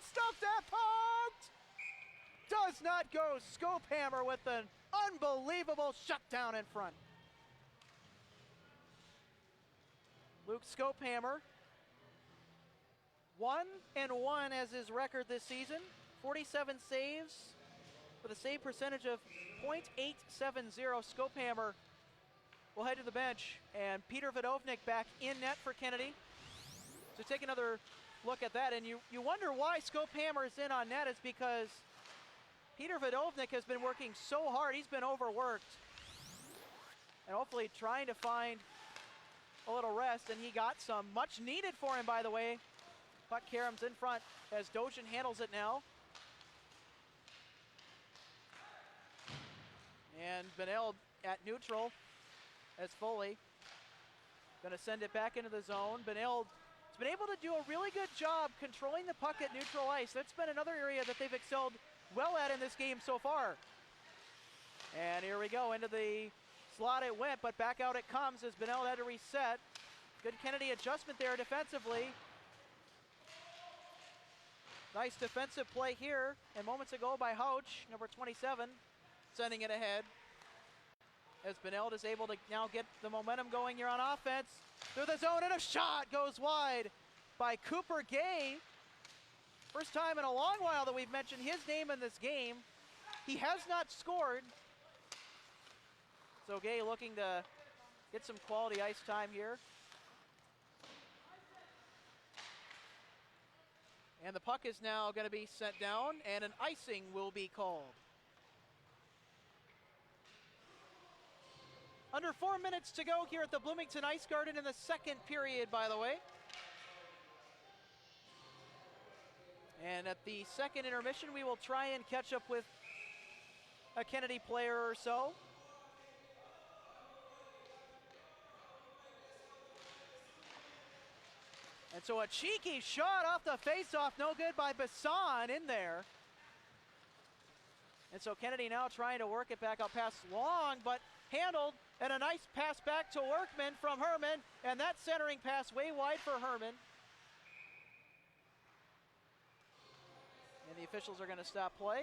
Speaker 1: Stuffed that puck! Does not go. Scopehammer with an unbelievable shutdown in front. Luke Scopehammer, 1-1 as his record this season. 47 saves with a save percentage of .870. Scopehammer will head to the bench, and Peter Vodovnik back in net for Kennedy. So take another look at that, and you wonder why Scopehammer is in on net. Is because Peter Vodovnik has been working so hard. He's been overworked, and hopefully trying to find a little rest, and he got some. Much needed for him, by the way. Puck caroms in front as Doshin handles it now. And Benilde at neutral as Foley going to send it back into the zone. Benilde has been able to do a really good job controlling the puck at neutral ice. That's been another area that they've excelled well at in this game so far. And here we go, into the slot it went, but back out it comes as Benilde had to reset. Good Kennedy adjustment there defensively. Nice defensive play here, and moments ago by Houch, number 27, sending it ahead. As Benilde is able to now get the momentum going here on offense. Through the zone, and a shot goes wide by Cooper Gay. First time in a long while that we've mentioned his name in this game. He has not scored. So Gay looking to get some quality ice time here. And the puck is now going to be sent down, and an icing will be called. Under 4 minutes to go here at the Bloomington Ice Garden in the second period, by the way. And at the second intermission, we will try and catch up with a Kennedy player or so. And so a cheeky shot off the faceoff, no good by Bassan in there. And so Kennedy now trying to work it back up past Long, but handled, and a nice pass back to Workman from Herman, and that centering pass way wide for Herman. And the officials are going to stop play.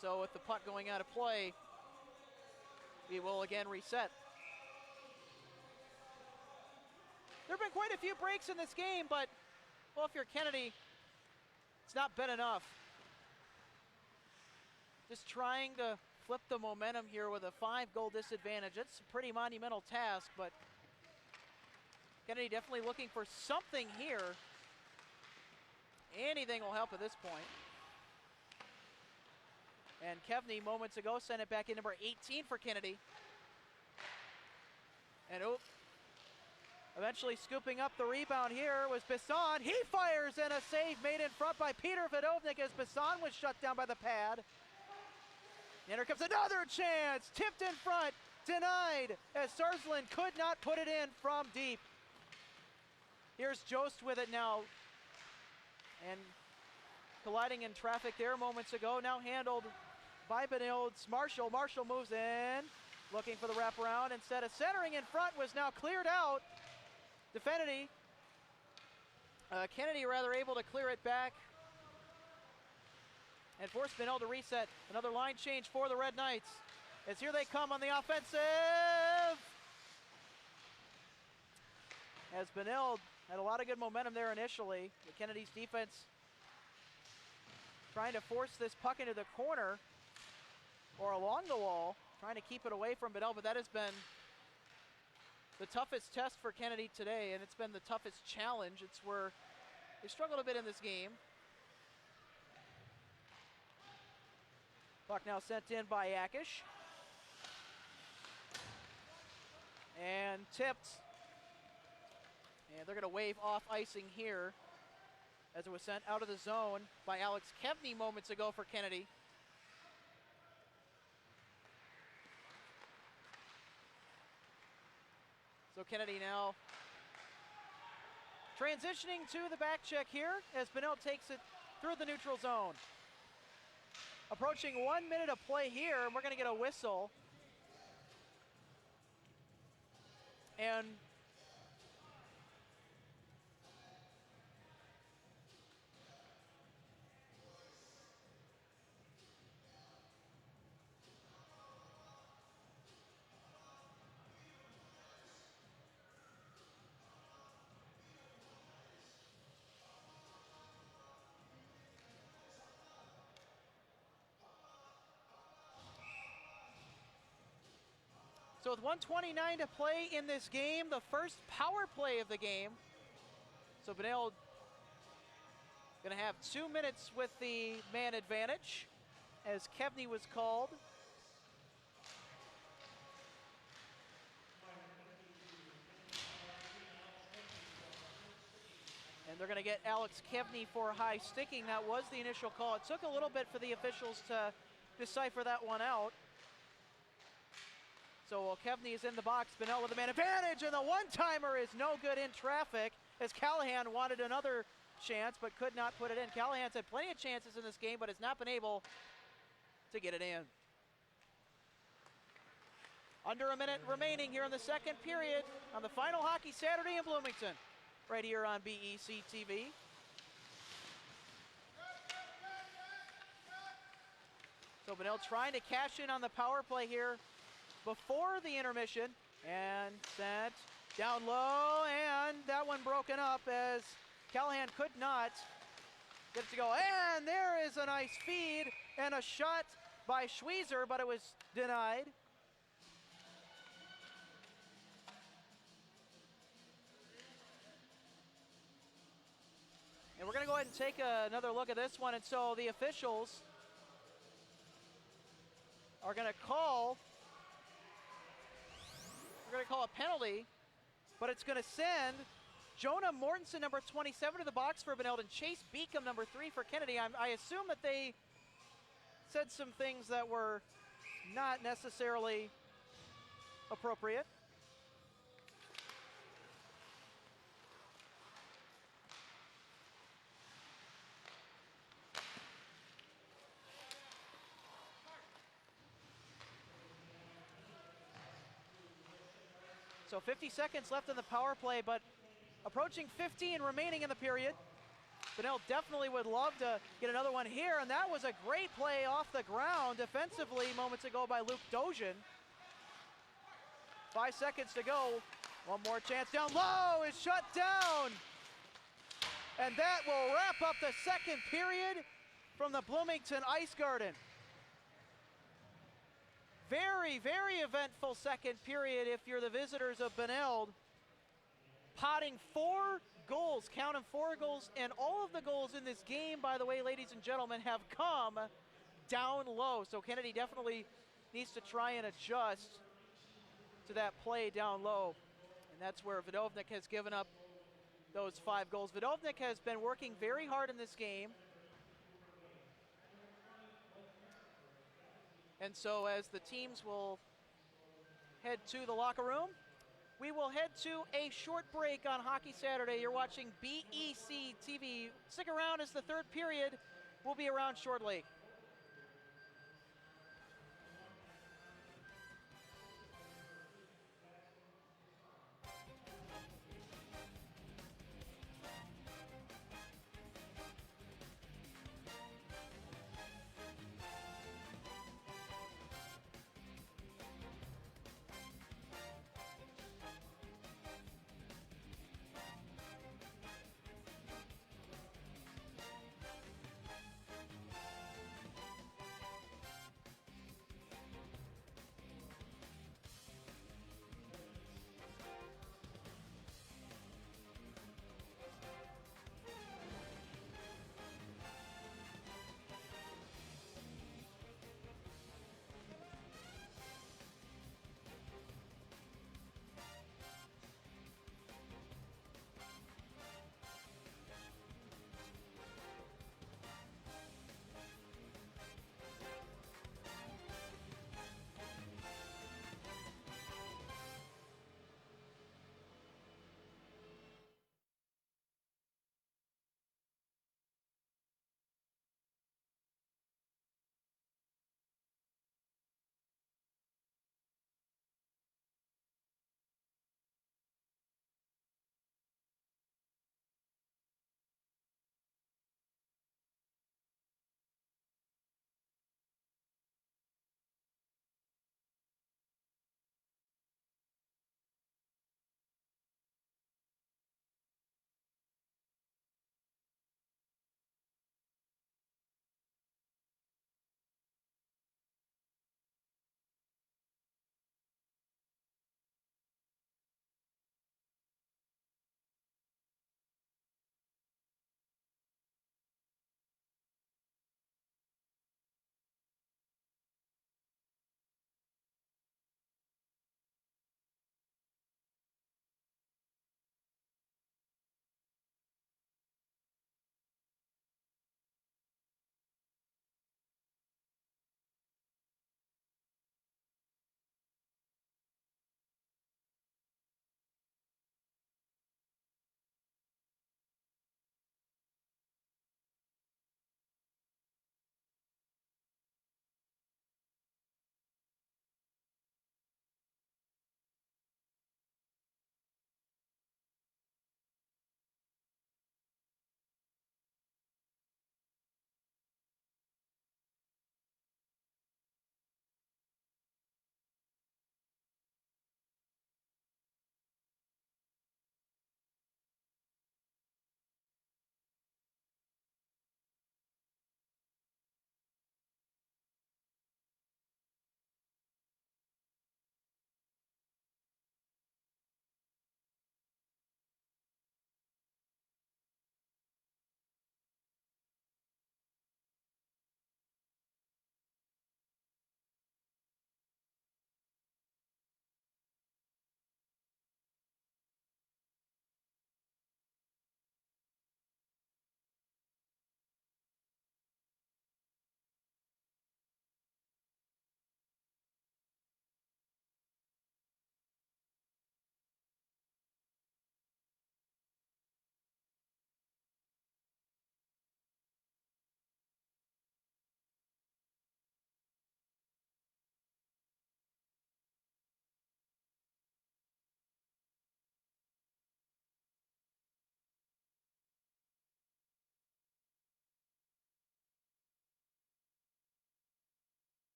Speaker 1: So with the puck going out of play, we will again reset. There have been quite a few breaks in this game, but, well, if you're Kennedy, it's not been enough. just trying to flip the momentum here with a 5-goal disadvantage. It's a pretty monumental task, but Kennedy definitely looking for something here. Anything will help at this point. And Kevney moments ago sent it back in, number 18 for Kennedy. And eventually scooping up the rebound here was Bisson. He fires, and a save made in front by Peter Vidovnik as Bisson was shut down by the pad. And here comes another chance, tipped in front, denied as Sarsland could not put it in from deep. Here's Jost with it now, and colliding in traffic there moments ago, now handled by Benilde's Marshall. Marshall moves in, looking for the wraparound. Instead of centering in front, was now cleared out. Kennedy rather able to clear it back and force Benilde to reset. Another line change for the Red Knights, as here they come on the offensive. As Benilde had a lot of good momentum there initially. Kennedy's defense trying to force this puck into the corner or along the wall, trying to keep it away from Benilde, but that has been the toughest test for Kennedy today, and it's been the toughest challenge. It's where they struggled a bit in this game. Puck now sent in by Akish. And tipped. And they're going to wave off icing here as it was sent out of the zone by Alex Kevney moments ago for Kennedy. So Kennedy now transitioning to the back check here as Benilde takes it through the neutral zone. Approaching 1 minute of play here, and we're going to get a whistle. And so with 1:29 to play in this game, the first power play of the game. So Benilde gonna have 2 minutes with the man advantage as Kevney was called. And they're gonna get Alex Kevney for high sticking. That was the initial call. It took a little bit for the officials to decipher that one out. So while Kevney is in the box, Benilde with the man advantage, and the one-timer is no good in traffic as Callahan wanted another chance but could not put it in. Callahan's had plenty of chances in this game but has not been able to get it in. Under a minute remaining here in the second period on the final Hockey Saturday in Bloomington, right here on BEC-TV. So Benilde trying to cash in on the power play here before the intermission, and sent down low, and that one broken up as Callahan could not get it to go. And there is a nice feed and a shot by Schweizer, but it was denied. And we're going to go ahead and take another look at this one. And so the officials are going to call a penalty, but it's going to send Jonah Mortensen, number 27, to the box for Benilde, and Chase Beacom, number 3, for Kennedy. I assume that they said some things that were not necessarily appropriate. So 50 seconds left in the power play, but approaching 15 remaining in the period. Benilde definitely would love to get another one here, and that was a great play off the ground defensively moments ago by Luke Dojan. 5 seconds to go. One more chance down low is shut down. And that will wrap up the second period from the Bloomington Ice Garden. Very, very eventful second period if you're the visitors of Benilde. Potting 4 goals, count 'em, 4 goals, and all of the goals in this game, by the way, ladies and gentlemen, have come down low. So Kennedy definitely needs to try and adjust to that play down low. And that's where Vidovnik has given up those 5 goals. Vidovnik has been working very hard in this game. And so as the teams will head to the locker room, we will head to a short break on Hockey Saturday. You're watching BEC-TV. Stick around as the third period will be around shortly.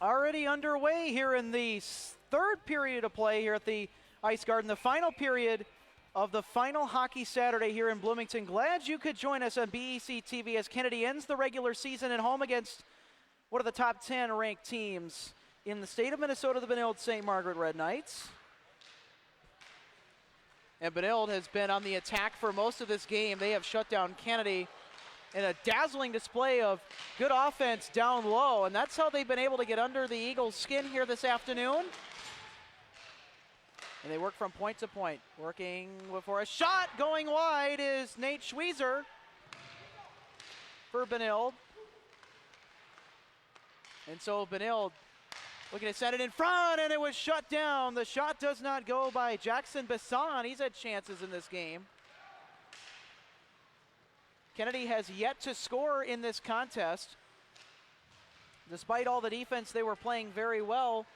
Speaker 1: already underway here in the third period of play here at the Ice Garden, the final period of the final hockey Saturday here in Bloomington. Glad you could join us on BEC-TV as Kennedy ends the regular season at home against one of the top 10 ranked teams in the state of Minnesota, the Benilde St. Margaret Red Knights. And Benilde has been on the attack for most of this game. They have shut down Kennedy in a dazzling display of good offense down low, and that's how they've been able to get under the Eagles' skin here this afternoon. And they work from point to point. Working for a shot going wide is Nate Schweizer for Benilde. And so Benilde looking to set it in front, and it was shut down. The shot does not go by Jackson Besson. He's had chances in this game. Kennedy has yet to score in this contest. Despite all the defense, they were playing very well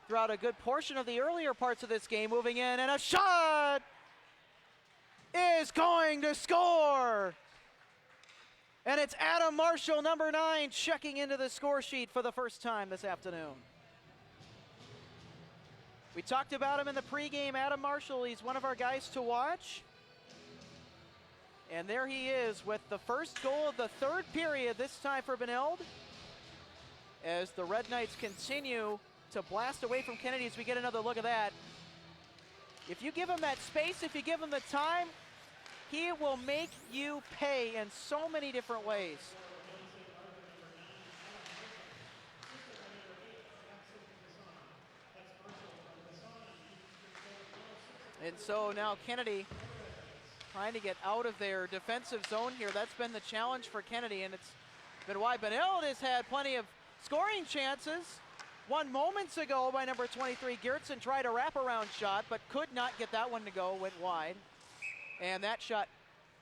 Speaker 1: throughout a good portion of the earlier parts of this game. Moving in, and a shot is going to score. And it's Adam Marshall, number 9, checking into the score sheet for the first time this afternoon. We talked about him in the pregame. Adam Marshall, he's one of our guys to watch. And there he is with the first goal of the third period, this time for Benilde, as the Red Knights continue to blast away from Kennedy. As we get another look at that. If you give him that space, if you give him the time, he will make you pay in so many different ways. And so now Kennedy trying to get out of their defensive zone here. That's been the challenge for Kennedy, and it's been why Benilde has had plenty of scoring chances. One moments ago by number 23, Geertsen tried a wraparound shot, but could not get that one to go, went wide. And that shot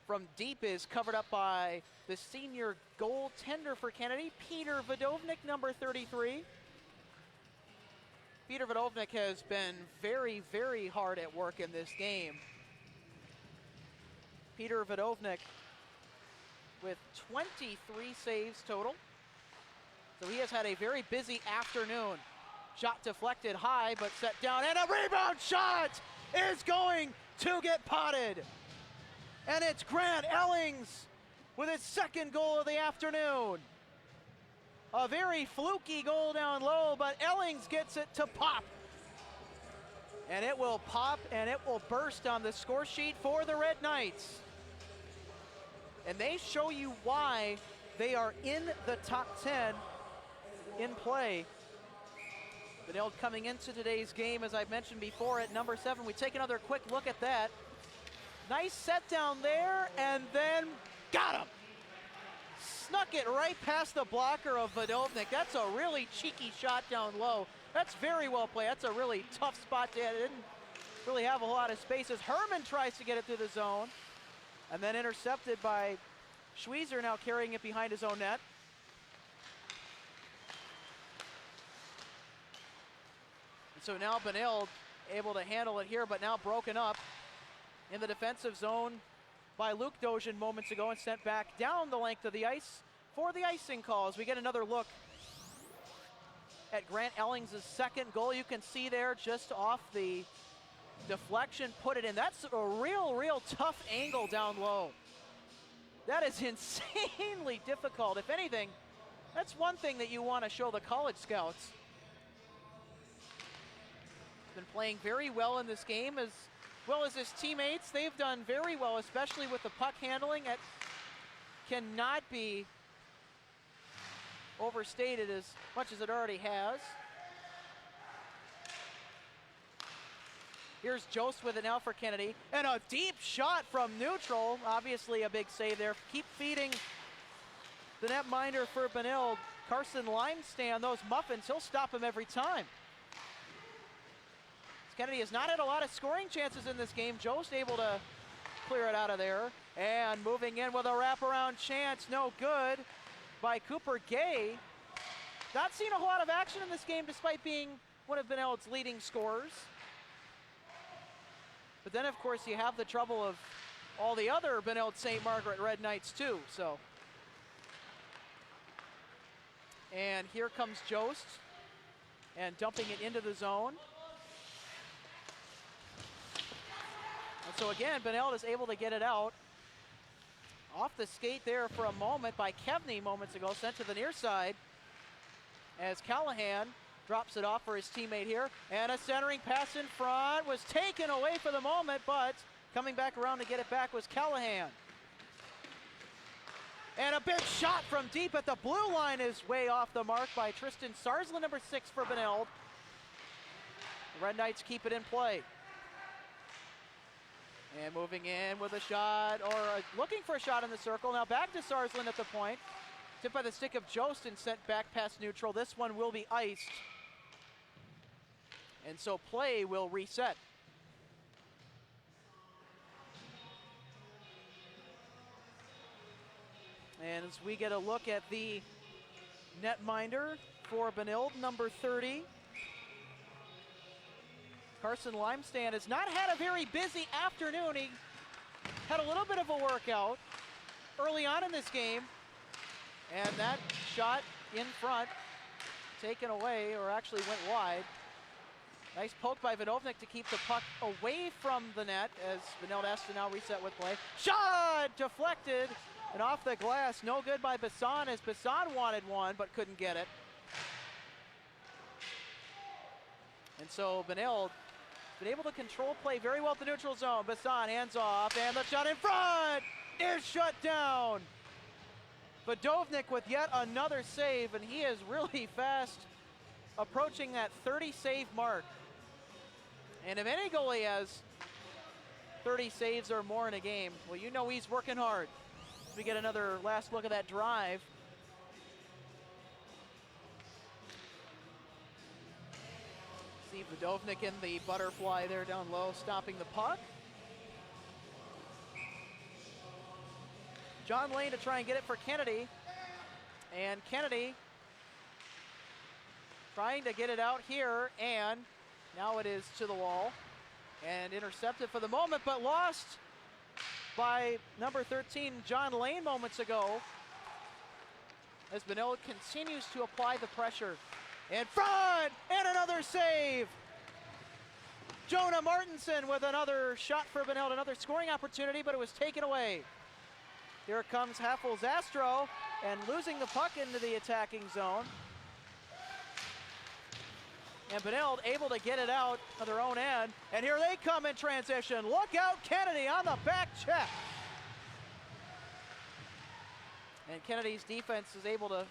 Speaker 1: from deep is covered up by the senior goaltender for Kennedy, Peter Vodovnik, number 33. Peter Vodovnik has been very, very hard at work in this game. Peter Vodovnik with 23 saves total. So he has had a very busy afternoon. Shot deflected high, but set down, and a rebound shot is going to get potted. And it's Grant Ellings with his second goal of the afternoon. A very fluky goal down low, but Ellings gets it to pop. And it will pop, and it will burst on the score sheet for the Red Knights. And they show you why they are in the top 10 in play. Benilde coming into today's game, as I mentioned before, at number 7. We take another quick look at that. Nice set down there, and then got him. Snuck it right past the blocker of Vodovnik. That's a really cheeky shot down low. That's very well played. That's a really tough spot to hit. Didn't really have a whole lot of spaces. Herman tries to get it through the zone, and then intercepted by Schweizer, now carrying it behind his own net. And so now Benilde able to handle it here, but now broken up in the defensive zone by Luke Dojan moments ago and sent back down the length of the ice for the icing call. As we get another look at Grant Ellings' second goal, you can see there just off the deflection, put it in. That's a real tough angle down low. That is insanely difficult. If anything, that's one thing that you want to show the college scouts. Been playing very well in this game, as well as his teammates. They've done very well, especially with the puck handling. It cannot be overstated as much as it already has. Here's Jost with it now for Kennedy, and a deep shot from neutral. Obviously a big save there. Keep feeding the netminder for Benilde. Carson Limestay on those muffins. He'll stop him every time. Kennedy has not had a lot of scoring chances in this game. Jost able to clear it out of there. And moving in with a wraparound chance, no good by Cooper Gay. Not seen a whole lot of action in this game despite being one of Benilde's leading scorers. But then, of course, you have the trouble of all the other Benilde St. Margaret Red Knights, too. So And here comes Jost and dumping it into the zone. And so again, Benilde is able to get it out. Off the skate there for a moment by Kevney moments ago, sent to the near side as Callahan drops it off for his teammate here. And a centering pass in front was taken away for the moment, but coming back around to get it back was Callahan. And a big shot from deep at the blue line is way off the mark by Tristan Sarsland, number 6 for Benilde. The Red Knights keep it in play. And moving in with a shot, or looking for a shot in the circle. Now back to Sarsland at the point. Tipped by the stick of Jost and sent back past neutral. This one will be iced. And so play will reset. And as we get a look at the netminder for Benilde, number 30. Carson Limestad has not had a very busy afternoon. He had a little bit of a workout early on in this game. And that shot in front, taken away, or actually went wide. Nice poke by Vidovnik to keep the puck away from the net as Benilde has to now reset with play. Shot deflected and off the glass. No good by Bassan as Bassan wanted one but couldn't get it. And so Benilde been able to control play very well at the neutral zone. Bassan hands off and the shot in front is shut down. Vidovnik with yet another save, and he is really fast approaching that 30 save mark. And if any goalie has 30 saves or more in a game, well, you know he's working hard. We get another last look at that drive. See Vidovnik in the butterfly there down low, stopping the puck. John Lane to try and get it for Kennedy. And Kennedy trying to get it out here, and now it is to the wall. And intercepted for the moment, but lost by number 13, John Lane, moments ago. As Benilde continues to apply the pressure. In front, and another save. Jonah Martinson with another shot for Benilde, another scoring opportunity, but it was taken away. Here comes Haffel Zastro, and losing the puck into the attacking zone. And Benilde able to get it out of their own end. And here they come in transition. Look out, Kennedy on the back check. And Kennedy's defense is able to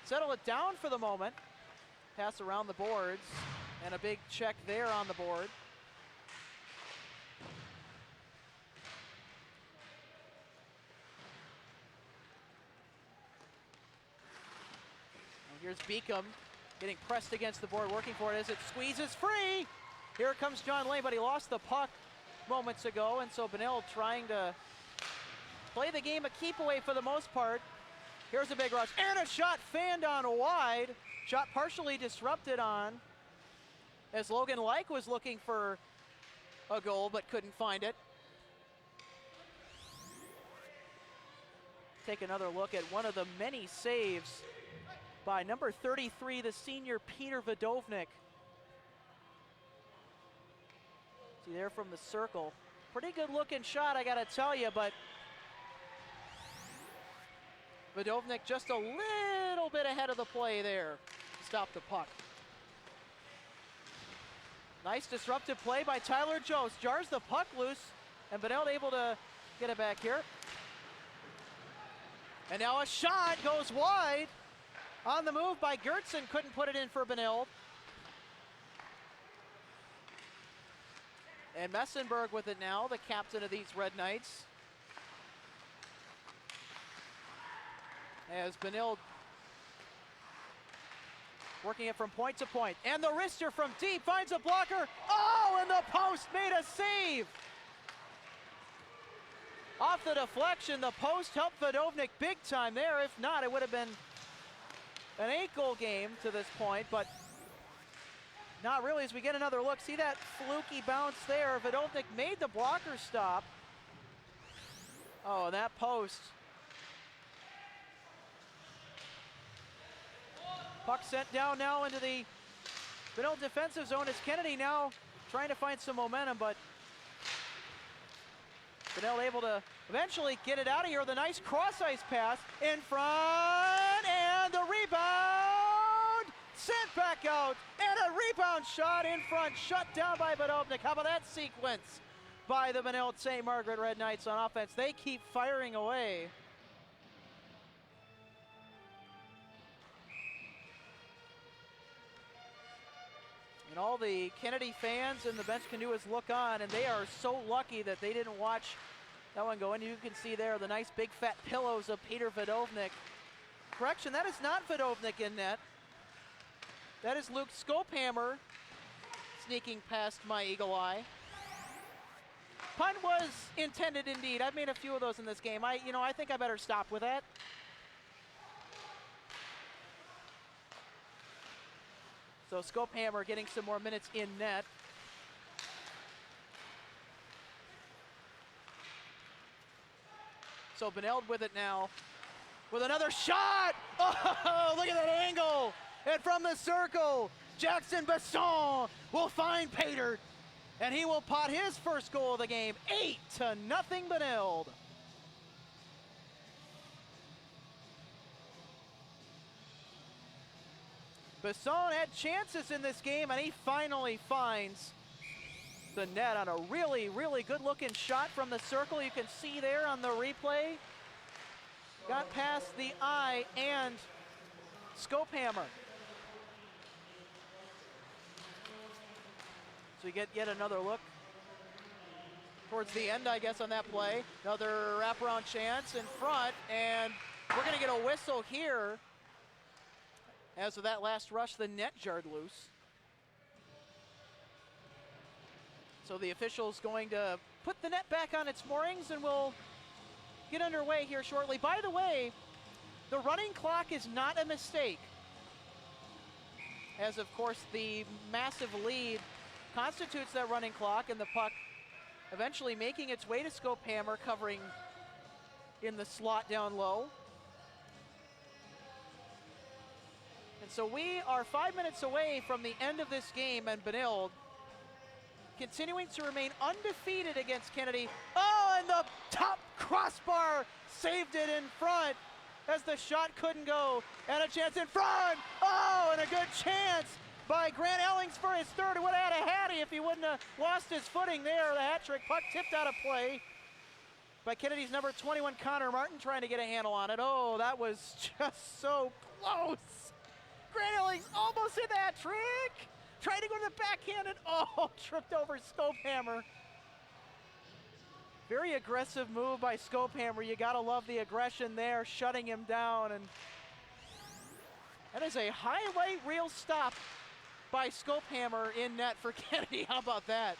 Speaker 1: settle it down for the moment. Pass around the boards, and a big check there on the board. Here's Beacom getting pressed against the board, working for it as it squeezes free. Here comes John Lane, but he lost the puck moments ago, and so Benilde trying to play the game a keep away for the most part. Here's a big rush, and a shot fanned on wide. Shot partially disrupted on as Logan Like was looking for a goal but couldn't find it. Take another look at one of the many saves by number 33, the senior Peter Vidovnik. See there from the circle. Pretty good looking shot, I gotta tell you, but Vidovnik just a little bit ahead of the play there to stop the puck. Nice disruptive play by Tyler Jost. Jars the puck loose, and Benilde able to get it back here. And now a shot goes wide. On the move by Gertson, couldn't put it in for Benilde. And Messenberg with it now, the captain of these Red Knights. As Benilde working it from point to point. And the wrister from deep finds a blocker. Oh, and the post made a save. Off the deflection, the post helped Vidovnik big time there. If not, it would have been an 8-goal game to this point, but not really as we get another look. See that fluky bounce there. Vidovnik made the blocker stop. Oh, and that post Puck sent down now into the Benilde defensive zone as Kennedy now trying to find some momentum, but Benilde able to eventually get it out of here with a nice cross-ice pass in front, and the rebound sent back out, and a rebound shot in front, shut down by Bedovnik. How about that sequence by the Benilde St. Margaret Red Knights on offense? They keep firing away. And all the Kennedy fans and the bench can do is look on, and they are so lucky that they didn't watch that one go in. You can see there the nice big fat pillows of Peter Bedovnik. Correction, that is not Bedovnik in net. That is Luke Scopehammer sneaking past my eagle eye. Pun was intended indeed. I've made a few of those in this game. I think I better stop with that. So Scopehammer getting some more minutes in net. So Benilde with it now, with another shot. Oh, look at that angle. And from the circle, Jackson Besson will find Pater, and he will pot his first goal of the game. 8-0 Benilde. Besson had chances in this game, and he finally finds the net on a really, really good-looking shot from the circle. You can see there on the replay. Got past the eye and Scopehammer. So you get yet another look towards the end, I guess, on that play. Another wraparound chance in front, and we're going to get a whistle here. As of that last rush, the net jarred loose. So the official's going to put the net back on its moorings, and we'll get underway here shortly. By the way, the running clock is not a mistake, as of course the massive lead constitutes that running clock, and the puck eventually making its way to Scopehammer, covering in the slot down low. And so we are 5 minutes away from the end of this game, and Benilde continuing to remain undefeated against Kennedy. Oh, and the top crossbar saved it in front as the shot couldn't go. And a chance in front. Oh, and a good chance by Grant Ellings for his third. He would have had a hattie if he wouldn't have lost his footing there. The hat trick puck tipped out of play by Kennedy's number 21, Connor Martin, trying to get a handle on it. Oh, that was just so close. Grant Ellings almost hit that trick. Tried to go to the backhand and tripped over Scopehammer. Very aggressive move by Scopehammer. You gotta love the aggression there, shutting him down. And that is a highlight reel stop by Scopehammer in net for Kennedy. How about that?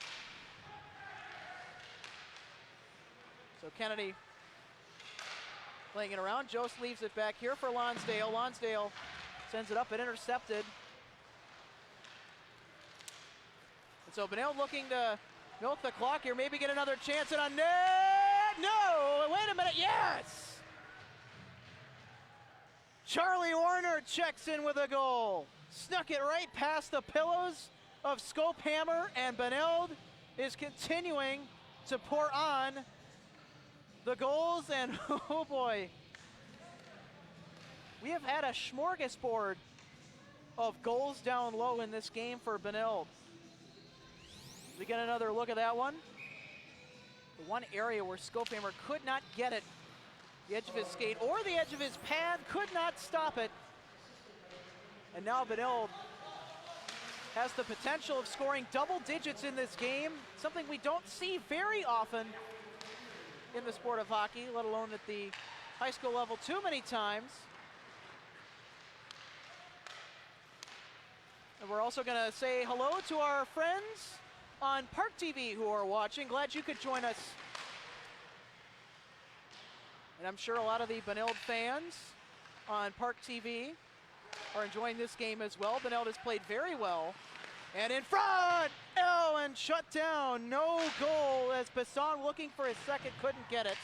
Speaker 1: So Kennedy playing it around. Jost leaves it back here for Lonsdale. Lonsdale sends it up and intercepted. And so Benilde looking to milk the clock here, maybe get another chance at a net. No, wait a minute, yes! Charlie Warner checks in with a goal. Snuck it right past the pillows of Scopehammer, and Benilde is continuing to pour on the goals, and oh boy. We have had a smorgasbord of goals down low in this game for Benilde. We get another look at that one. The one area where Scopehammer could not get it, the edge of his skate or the edge of his pad, could not stop it. And now Benilde has the potential of scoring double digits in this game, something we don't see very often in the sport of hockey, let alone at the high school level too many times. And we're also going to say hello to our friends on Park TV who are watching. Glad you could join us. And I'm sure a lot of the Benilde fans on Park TV are enjoying this game as well. Benilde has played very well. And in front! Oh, and shut down. No goal as Besson looking for his second, couldn't get it.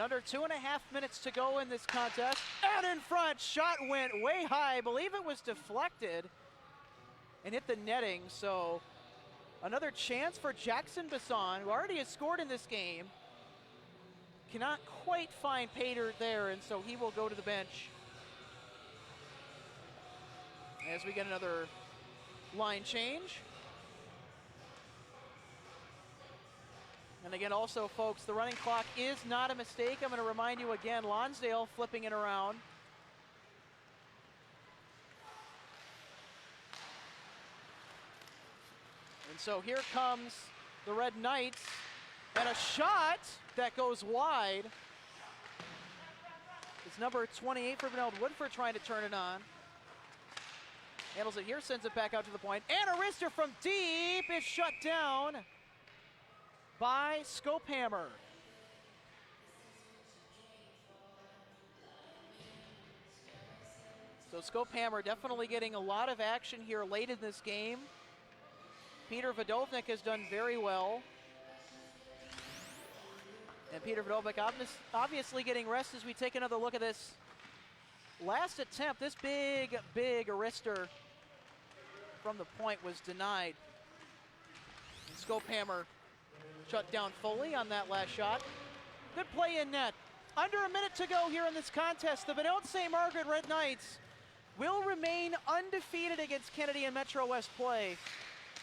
Speaker 1: under 2.5 minutes to go in this contest. And in front, shot went way high. I believe it was deflected and hit the netting. So another chance for Jackson Basson, who already has scored in this game. Cannot quite find Pater there, and so he will go to the bench. As we get another line change. And again, also, folks, the running clock is not a mistake. I'm going to remind you again, Lonsdale flipping it around. And so here comes the Red Knights, and a shot that goes wide. It's number 28 for Benilde, Woodford, trying to turn it on. Handles it here, sends it back out to the point. And a wrister from deep is shut down by Scopehammer. So Scopehammer definitely getting a lot of action here late in this game. Peter Vodovnik has done very well. And Peter Vodovnik obviously getting rest as we take another look at this last attempt. This big wrister from the point was denied. Scopehammer shut down fully on that last shot. Good play in net. Under a minute to go here in this contest. The Benilde St. Margaret Red Knights will remain undefeated against Kennedy in Metro West play.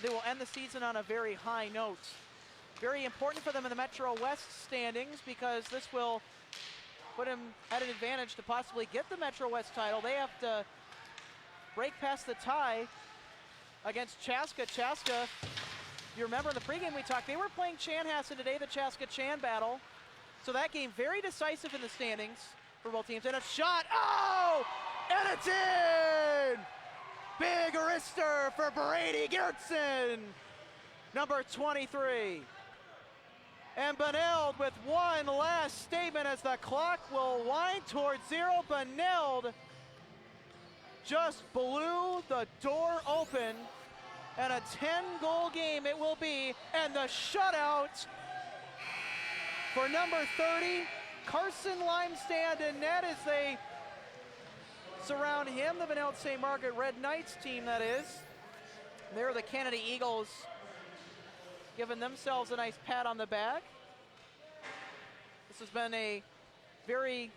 Speaker 1: They will end the season on a very high note. Very important for them in the Metro West standings because this will put them at an advantage to possibly get the Metro West title. They have to break past the tie against Chaska. Chaska, you remember in the pregame we talked, they were playing Chanhassen today, the Chaska-Chan battle. So that game very decisive in the standings for both teams. And a shot, oh! And it's in! Big wrister for Brady Gertson, number 23. And Benilde with one last statement as the clock will wind towards zero. Benilde just blew the door open, and a 10-goal game it will be. And the shutout for number 30, Carson Limestand in net as they surround him, the Benilde St. Margaret Red Knights team, that is. They're the Kennedy Eagles giving themselves a nice pat on the back. This has been a very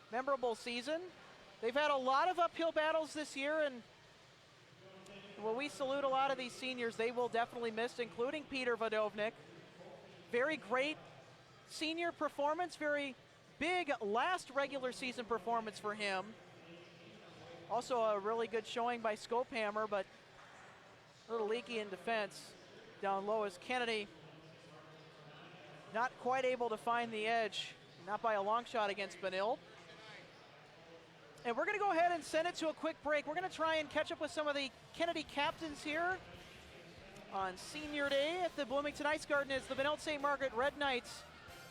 Speaker 1: memorable season. They've had a lot of uphill battles this year, and well, we salute a lot of these seniors. They will definitely miss, including Peter Vodovnik. Very great senior performance, very big last regular season performance for him. Also a really good showing by Scopehammer, but a little leaky in defense down low as Kennedy not quite able to find the edge, not by a long shot against Benilde. And we're going to go ahead and send it to a quick break. We're going to try and catch up with some of the Kennedy captains here on Senior Day at the Bloomington Ice Garden as the Benilde St. Margaret Red Knights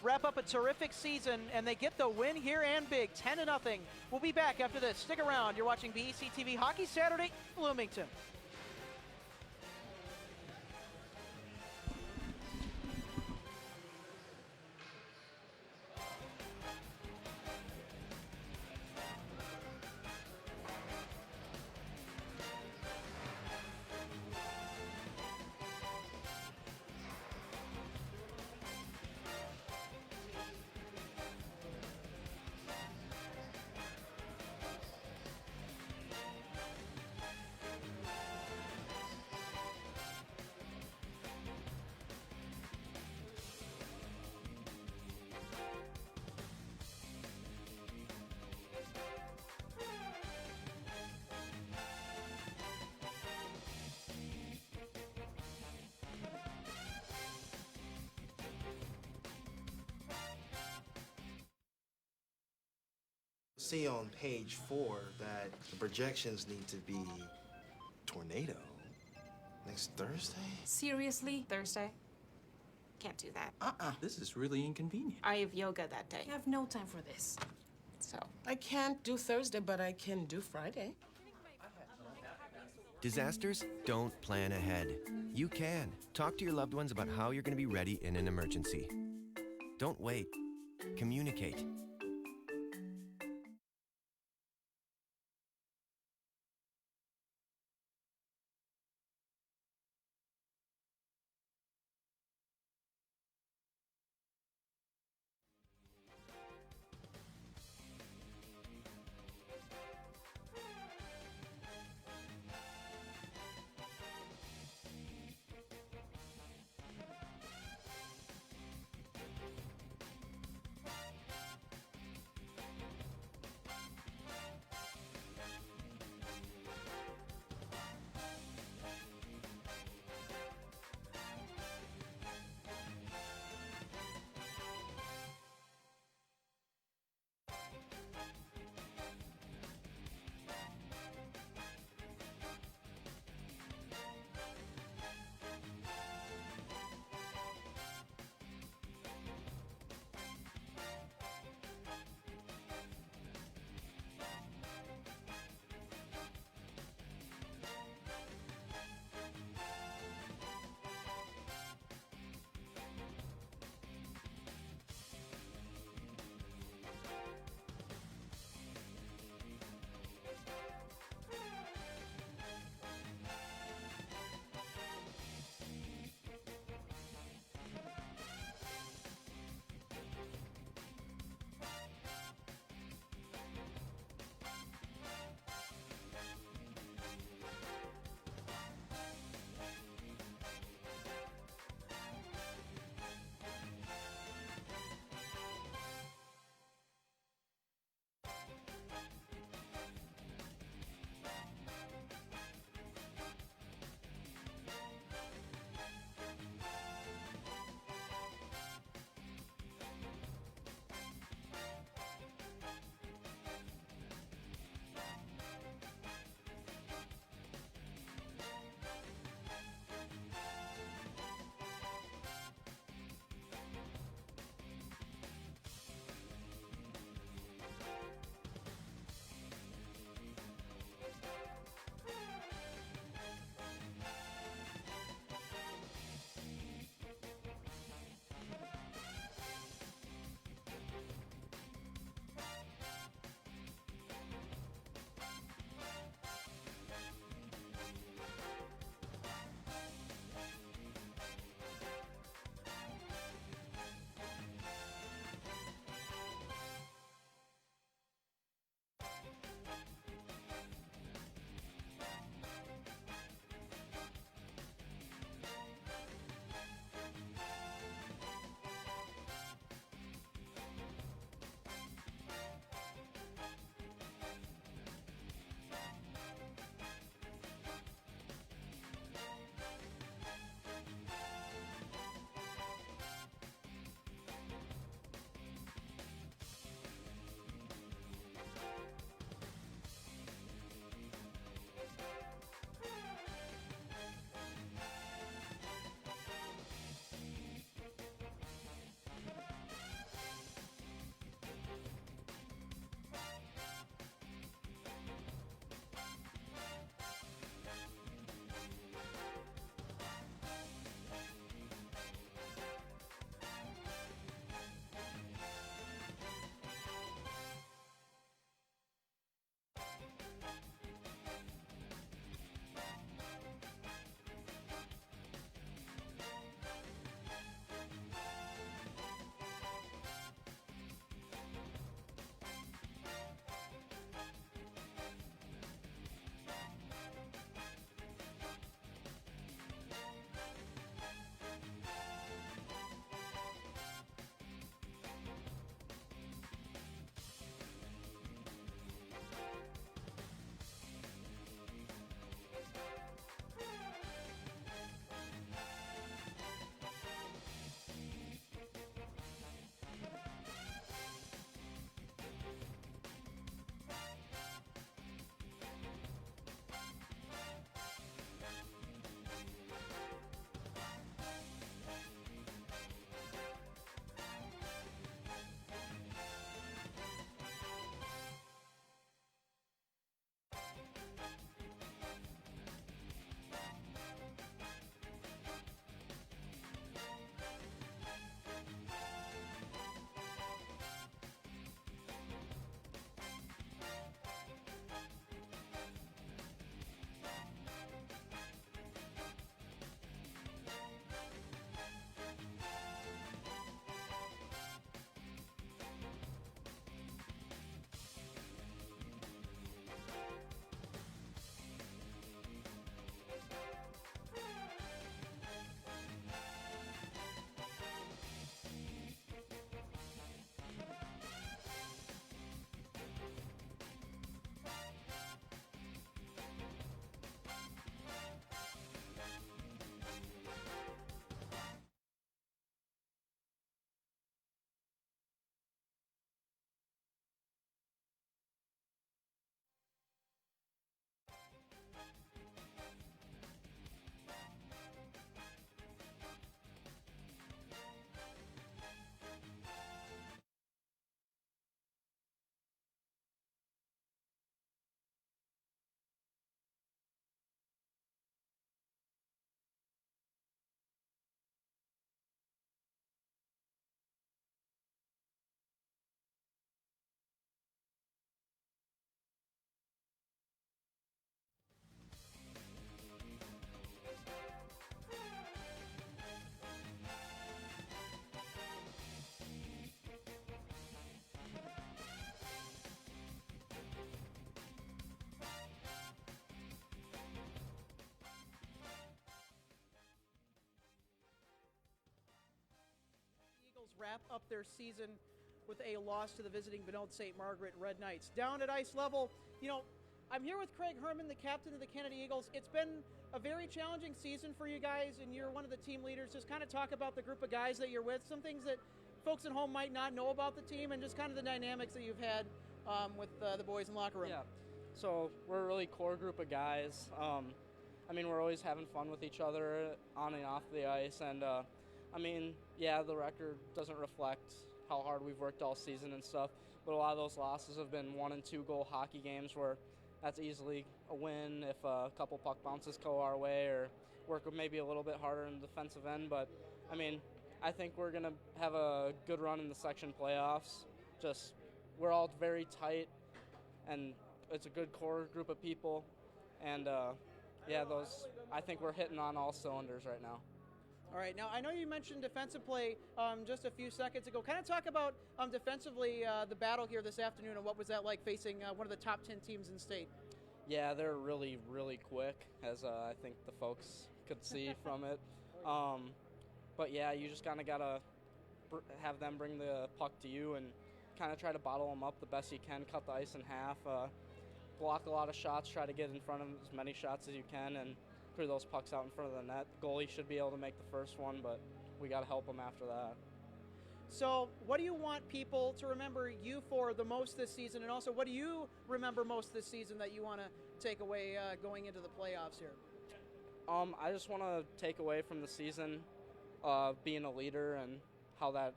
Speaker 1: wrap up a terrific season, and they get the win here and big, 10-0. We'll be back after this. Stick around. You're watching BEC-TV Hockey Saturday, Bloomington.
Speaker 5: See on page 4 that the projections need to be tornado next Thursday?
Speaker 6: Seriously? Thursday? Can't do that.
Speaker 7: This is really inconvenient.
Speaker 6: I have yoga that day. I have no time for this. So.
Speaker 8: I can't do Thursday, but I can do Friday.
Speaker 9: Disasters don't plan ahead. You can. Talk to your loved ones about how you're going to be ready in an emergency. Don't wait. Communicate.
Speaker 1: Eagles wrap up their season with a loss to the visiting Benilde St. Margaret Red Knights. Down at ice level, I'm here with Craig Herman, the captain of the Kennedy Eagles. It's been a very challenging season for you guys, and you're one of the team leaders. Just kind of talk about the group of guys that you're with, some things that folks at home might not know about the team, and just kind of the dynamics that you've had with the boys in the locker room.
Speaker 7: Yeah, so we're a really core group of guys. We're always having fun with each other on and off the ice, and the record doesn't reflect how hard we've worked all season and stuff, but a lot of those losses have been 1 and 2 goal hockey games where that's easily a win if a couple puck bounces go our way or work maybe a little bit harder in the defensive end. But, I think we're going to have a good run in the section playoffs. Just we're all very tight, and it's a good core group of people. And, I think we're hitting on all cylinders right now.
Speaker 1: All right, now I know you mentioned defensive play just a few seconds ago. Kind of talk about defensively the battle here this afternoon, and what was that like facing one of the top 10 teams in state?
Speaker 7: Yeah, they're really, really quick, as I think the folks could see from it. But yeah, you just kind of got to have them bring the puck to you and kind of try to bottle them up the best you can, cut the ice in half, block a lot of shots, try to get in front of as many shots as you can, and clear those pucks out in front of the net. The goalie should be able to make the first one, but we got to help them after that.
Speaker 1: So what do you want people to remember you for the most this season, and also what do you remember most this season that you want to take away going into the playoffs here?
Speaker 7: I just want to take away from the season being a leader and how that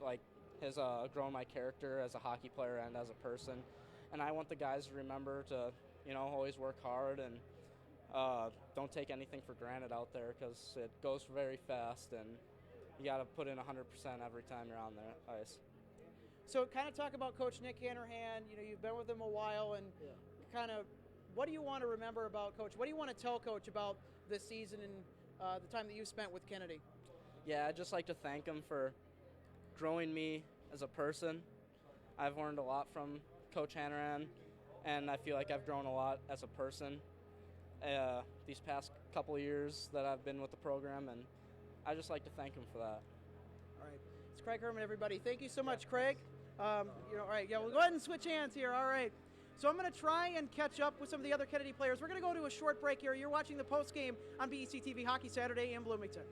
Speaker 7: has grown my character as a hockey player and as a person. And I want the guys to remember to always work hard and don't take anything for granted out there, because it goes very fast and you got to put in 100% every time you're on the ice.
Speaker 1: So kind of talk about Coach Nick Hanrahan. You've been with him a while, and kind of what do you want to remember about Coach? What do you want to tell Coach about this season and the time that you spent with Kennedy?
Speaker 7: Yeah, I'd just like to thank him for growing me as a person. I've learned a lot from Coach Hanrahan, and I feel like I've grown a lot as a person these past couple of years that I've been with the program, and I just like to thank him for that.
Speaker 1: All right. It's Craig Herman, everybody. Thank you so much, Craig. All right, we'll go ahead and switch hands here. All right. So I'm going to try and catch up with some of the other Kennedy players. We're going to go to a short break here. You're watching the post game on BEC-TV Hockey Saturday in Bloomington.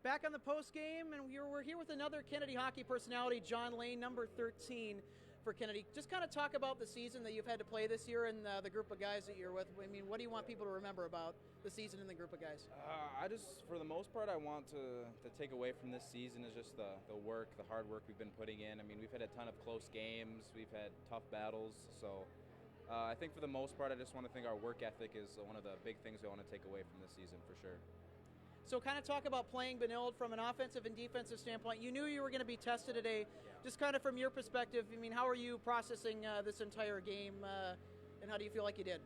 Speaker 1: Back on the post game, and we're here with another Kennedy hockey personality, John Lane, number 13 for Kennedy. Just kind of talk about the season that you've had to play this year and the group of guys that you're with. What do you want people to remember about the season and the group of guys?
Speaker 10: For the most part, I want to take away from this season is just the work, the hard work we've been putting in. We've had a ton of close games. We've had tough battles. So I think for the most part, I just want to think our work ethic is one of the big things I want to take away from this season for sure.
Speaker 1: So kind of talk about playing Benilde from an offensive and defensive standpoint. You knew you were going to be tested today. Just kind of from your perspective, how are you processing this entire game, and how do you feel like you did?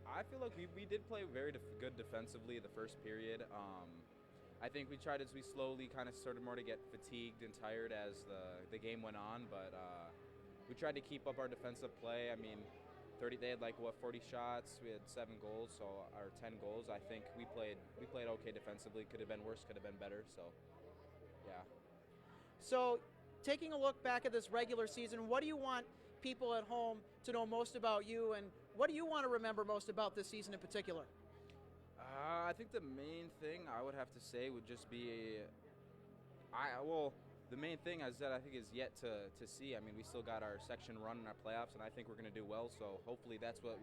Speaker 10: I feel like we did play very good defensively the first period. I think we tried as we slowly kind of started more to get fatigued and tired as the game went on, but we tried to keep up our defensive play. They had 40 shots. We had 7 goals, so our 10 goals. I think we played okay defensively. Could have been worse. Could have been better. So, yeah.
Speaker 1: So, taking a look back at this regular season, what do you want people at home to know most about you, and what do you want to remember most about this season in particular?
Speaker 10: I think the main thing I would have to say would just be, the main thing I think is yet to see. We still got our section run in our playoffs, and I think we're going to do well. So hopefully that's what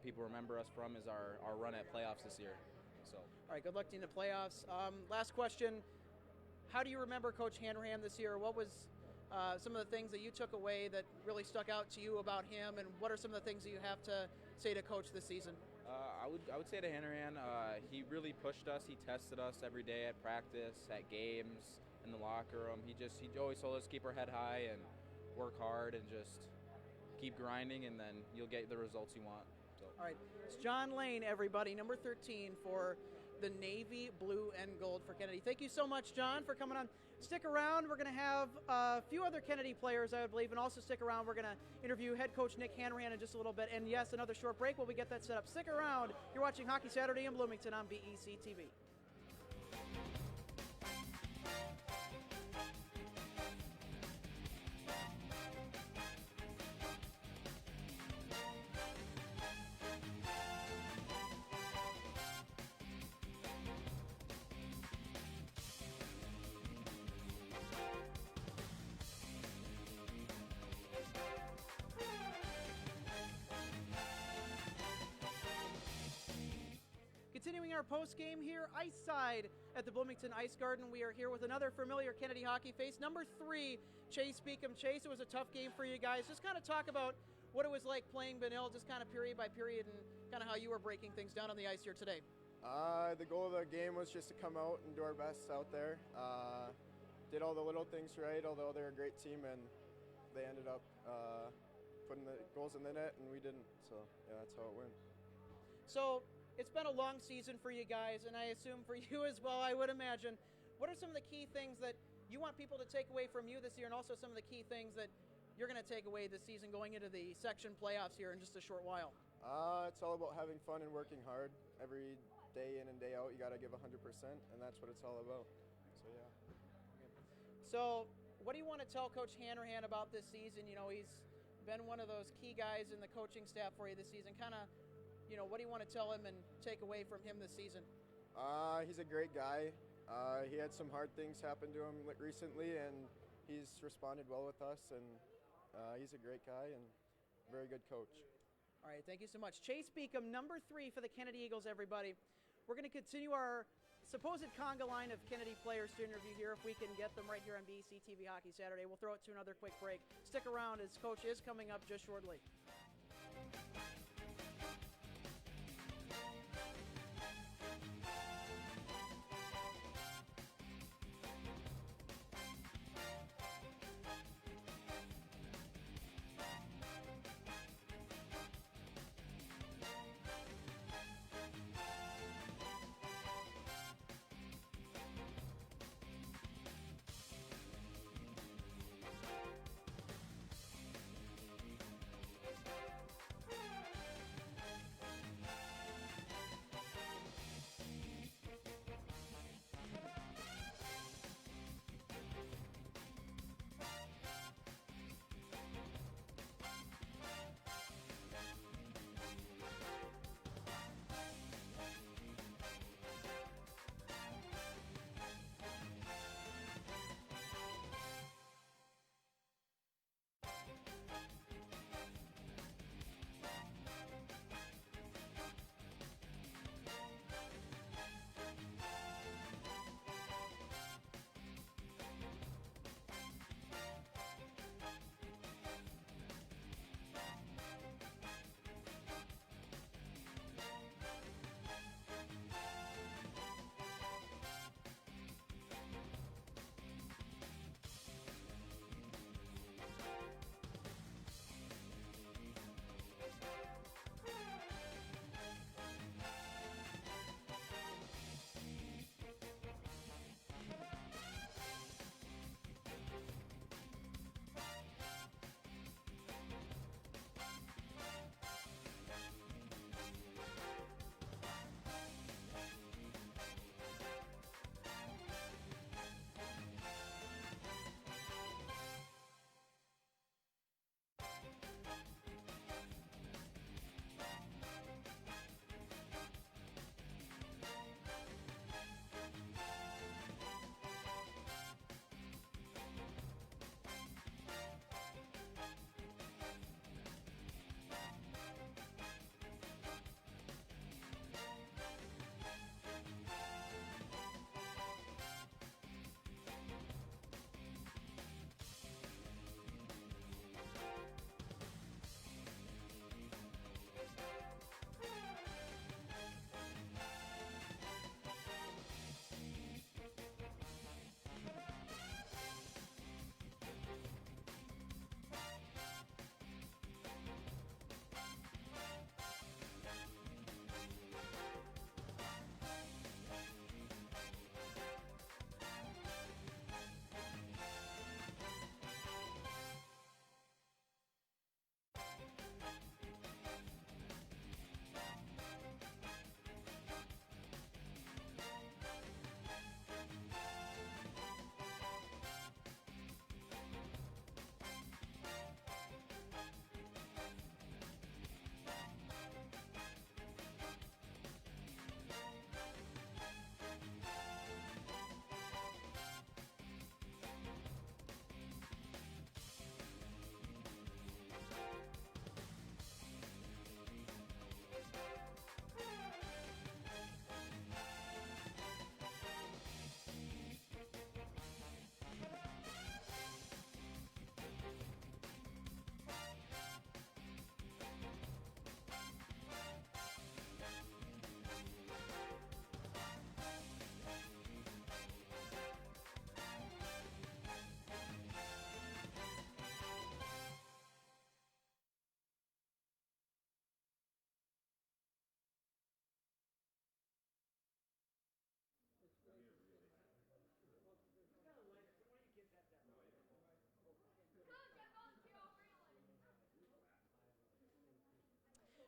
Speaker 10: people remember us from is our run at playoffs this year. So. All
Speaker 1: right, good luck to you in the playoffs. Last question: how do you remember Coach Hanrahan this year? What was some of the things that you took away that really stuck out to you about him, and what are some of the things that you have to say to Coach this season?
Speaker 10: I would say to Hanrahan, he really pushed us. He tested us every day at practice, at games, in the locker room. He always told us to keep our head high and work hard and just keep grinding, and then you'll get the results you want. So.
Speaker 1: All right, it's John Lane, everybody, number 13 for the Navy, Blue, and Gold for Kennedy. Thank you so much, John, for coming on. Stick around. We're going to have a few other Kennedy players, I believe, and also stick around. We're going to interview head coach Nick Hanrahan in just a little bit. And yes, another short break while we get that set up. Stick around. You're watching Hockey Saturday in Bloomington on BEC-TV. Continuing our post game here, ice side at the Bloomington Ice Garden. We are here with another familiar Kennedy hockey face, number 3, Chase Beacom. Chase, it was a tough game for you guys. Just kind of talk about what it was like playing Benilde, just kind of period by period, and kind of how you were breaking things down on the ice here today.
Speaker 11: The goal of the game was just to come out and do our best out there. Did all the little things right, although they're a great team, and they ended up putting the goals in the net, and we didn't. So, yeah, that's how it went.
Speaker 1: So, it's been a long season for you guys, and I assume for you as well, I would imagine. What are some of the key things that you want people to take away from you this year, and also some of the key things that you're going to take away this season going into the section playoffs here in just a short while?
Speaker 11: It's all about having fun and working hard. Every day in and day out, you got to give 100%, and that's what it's all about. So, yeah.
Speaker 1: So, what do you want to tell Coach Hanrahan about this season? You know, he's been one of those key guys in the coaching staff for you this season. Kind of, you know, what do you want to tell him and take away from him this season?
Speaker 11: He's a great guy. He had some hard things happen to him recently, and he's responded well with us, and he's a great guy and very good coach.
Speaker 1: All right, thank you so much. Chase Beacom, number 3 for the Kennedy Eagles, everybody. We're going to continue our supposed conga line of Kennedy players to interview here if we can get them right here on BEC-TV Hockey Saturday. We'll throw it to another quick break. Stick around as Coach is coming up just shortly.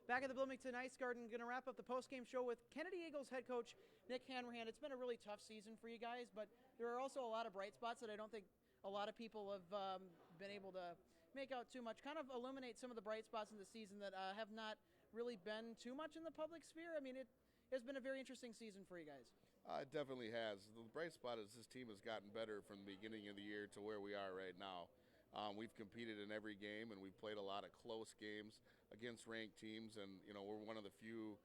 Speaker 1: Back at the Bloomington Ice Garden, going to wrap up the postgame show with Kennedy Eagles head coach Nick Hanrahan. It's been a really tough season for you guys, but there are also a lot of bright spots that I don't think a lot of people have been able to make out too much. Kind of illuminate some of the bright spots in the season that have not really been too much in the public sphere. I mean, it has been a very interesting season for you guys.
Speaker 12: It definitely has. The bright spot is this team has gotten better from the beginning of the year to where we are right now. We've competed in every game, and we've played a lot of close games against ranked teams, and we're one of the few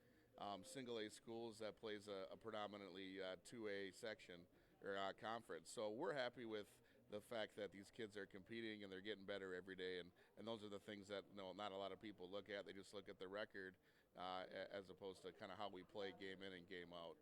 Speaker 12: single A schools that plays a predominantly 2A section or conference. So we're happy with the fact that these kids are competing and they're getting better every day, and those are the things that not a lot of people look at. They just look at the record as opposed to kind of how we play game in and game out.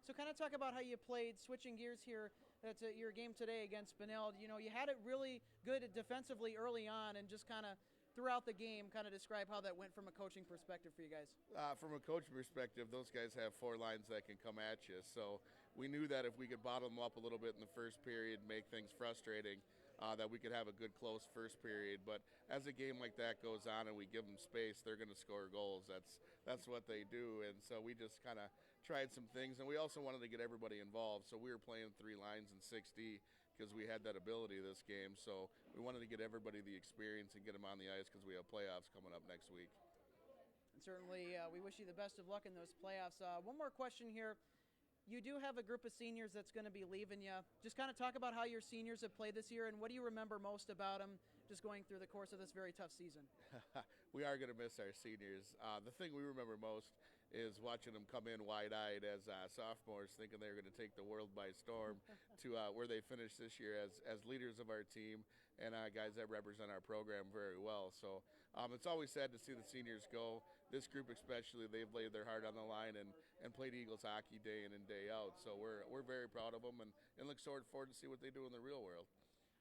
Speaker 1: So kind of talk about how you played, switching gears here. That's your game today against Benilde. You had it really good defensively early on, and just kind of throughout the game, kind of describe how that went from a coaching perspective for you guys.
Speaker 12: From a coaching perspective, those guys have 4 lines that can come at you. So we knew that if we could bottle them up a little bit in the first period, make things frustrating, that we could have a good close first period. But as a game like that goes on and we give them space, they're going to score goals. That's what they do. And so we just kind of tried some things, and we also wanted to get everybody involved. So we were playing 3 lines in 6D because we had that ability this game. So we wanted to get everybody the experience and get them on the ice because we have playoffs coming up next week.
Speaker 1: And certainly we wish you the best of luck in those playoffs. One more question here. You do have a group of seniors that's going to be leaving you. Just kind of talk about how your seniors have played this year, and what do you remember most about them just going through the course of this very tough season?
Speaker 12: We are going to miss our seniors. The thing we remember most is watching them come in wide-eyed as sophomores, thinking they were going to take the world by storm to where they finished this year as leaders of our team and guys that represent our program very well. So it's always sad to see the seniors go. This group especially, they've laid their heart on the line and played Eagles hockey day in and day out. So we're very proud of them and look forward to see what they do in the real world.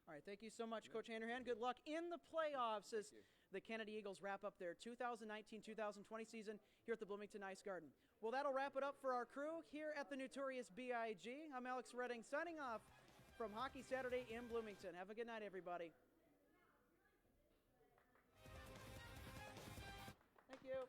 Speaker 1: All right, thank you so much, Coach Hanrahan. Good luck in the playoffs as the Kennedy Eagles wrap up their 2019-2020 season here at the Bloomington Ice Garden. Well, that'll wrap it up for our crew here at the notorious BIG. I'm Alex Redding signing off from Hockey Saturday in Bloomington. Have a good night, everybody. Thank you.